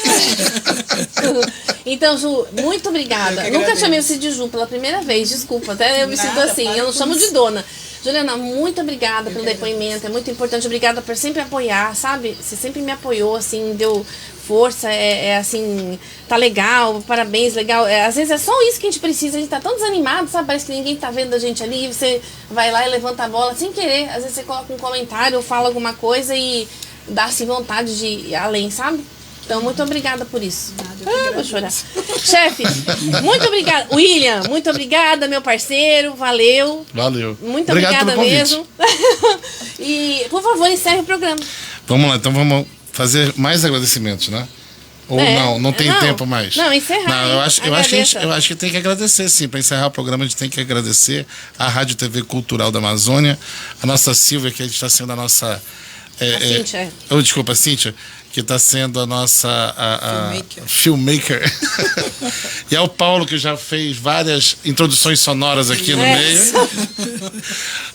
Então, Ju, muito obrigada. Nunca chamei você de Ju pela primeira vez, desculpa. Até eu me sinto assim, eu não chamo de dona. Juliana, muito obrigada pelo depoimento, é muito importante, obrigada por sempre apoiar, sabe? Você sempre me apoiou, assim, deu força, assim, tá legal, parabéns, legal. Às vezes é só isso que a gente precisa, a gente tá tão desanimado, sabe? Parece que ninguém tá vendo a gente ali, você vai lá e levanta a bola sem querer. Às vezes você coloca um comentário ou fala alguma coisa e dá-se vontade de ir além, sabe? Então, muito obrigada por isso. Vou chorar. Chefe, muito obrigada. William, muito obrigada, meu parceiro. Valeu. Valeu. Muito Obrigado obrigada pelo convite. mesmo. E, por favor, encerre o programa. Vamos lá, então vamos fazer mais agradecimentos, né? Ou não tem tempo mais? Não, encerrar. Não, eu acho Agradeça. que tem que agradecer, sim. Para encerrar o programa, a gente tem que agradecer a Rádio TV Cultural da Amazônia, a nossa Silvia, que a gente está sendo a nossa. Cíntia. Desculpa, a Cíntia, que está sendo a nossa filmmaker. E ao Paulo, que já fez várias introduções sonoras aqui no meio.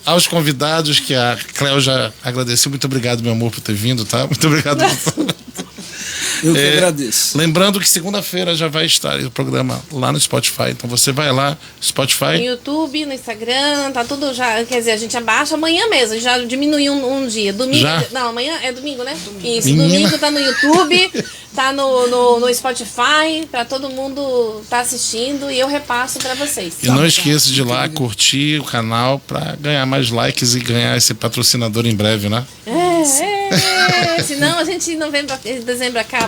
Aos convidados, que a Cléo já agradeceu. Muito obrigado, meu amor, por ter vindo, tá? Muito obrigado. Eu que agradeço. Lembrando que segunda-feira já vai estar o programa lá no Spotify. Então você vai lá, Spotify. No YouTube, no Instagram, tá tudo já. Quer dizer, a gente abaixa amanhã mesmo, já diminuiu um dia. Domingo. Já? Não, amanhã é domingo, né? Isso, Menina. domingo tá no YouTube, tá no Spotify, pra todo mundo tá assistindo e eu repasso pra vocês. E não esqueça de ir lá curtir o canal pra ganhar mais likes e ganhar esse patrocinador em breve, né? Senão a gente em dezembro acaba.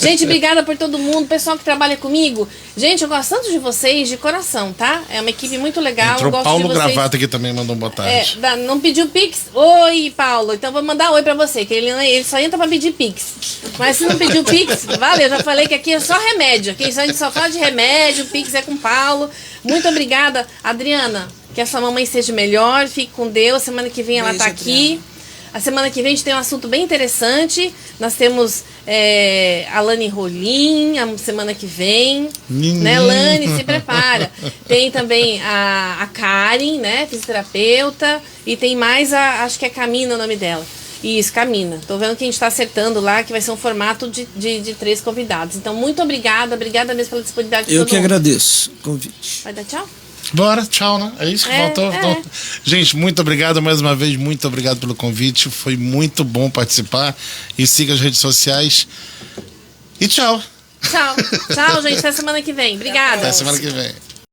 Gente, obrigada por todo mundo, pessoal que trabalha comigo. Gente, eu gosto tanto de vocês, de coração, tá? É uma equipe muito legal. Entrou eu gosto Paulo de vocês. Gravata aqui também, mandou um boa tarde. Não pediu Pix? Oi, Paulo. Então vou mandar oi pra você, que ele só entra pra pedir Pix. Mas se não pediu Pix, valeu. Já falei que aqui é só remédio. Aqui a gente só fala de remédio, Pix é com Paulo. Muito obrigada, Adriana. Que a sua mamãe seja melhor, fique com Deus. Semana que vem ela tá aqui. A semana que vem a gente tem um assunto bem interessante. Nós temos a Lani Rolim, a semana que vem. Né, Lani, se prepara. Tem também a Karen, né, fisioterapeuta. E tem mais acho que é Camina o nome dela. Isso, Camina. Tô vendo que a gente tá acertando lá, que vai ser um formato de 3 convidados. Então, muito obrigada. Obrigada mesmo pela disponibilidade de todo mundo. Eu que agradeço o convite. Vai dar tchau? Bora, tchau, né? É isso que faltou. Então, gente, muito obrigado mais uma vez, muito obrigado pelo convite. Foi muito bom participar. E siga as redes sociais. E tchau. Tchau. Tchau, gente. Até semana que vem. Obrigada. Até semana que vem.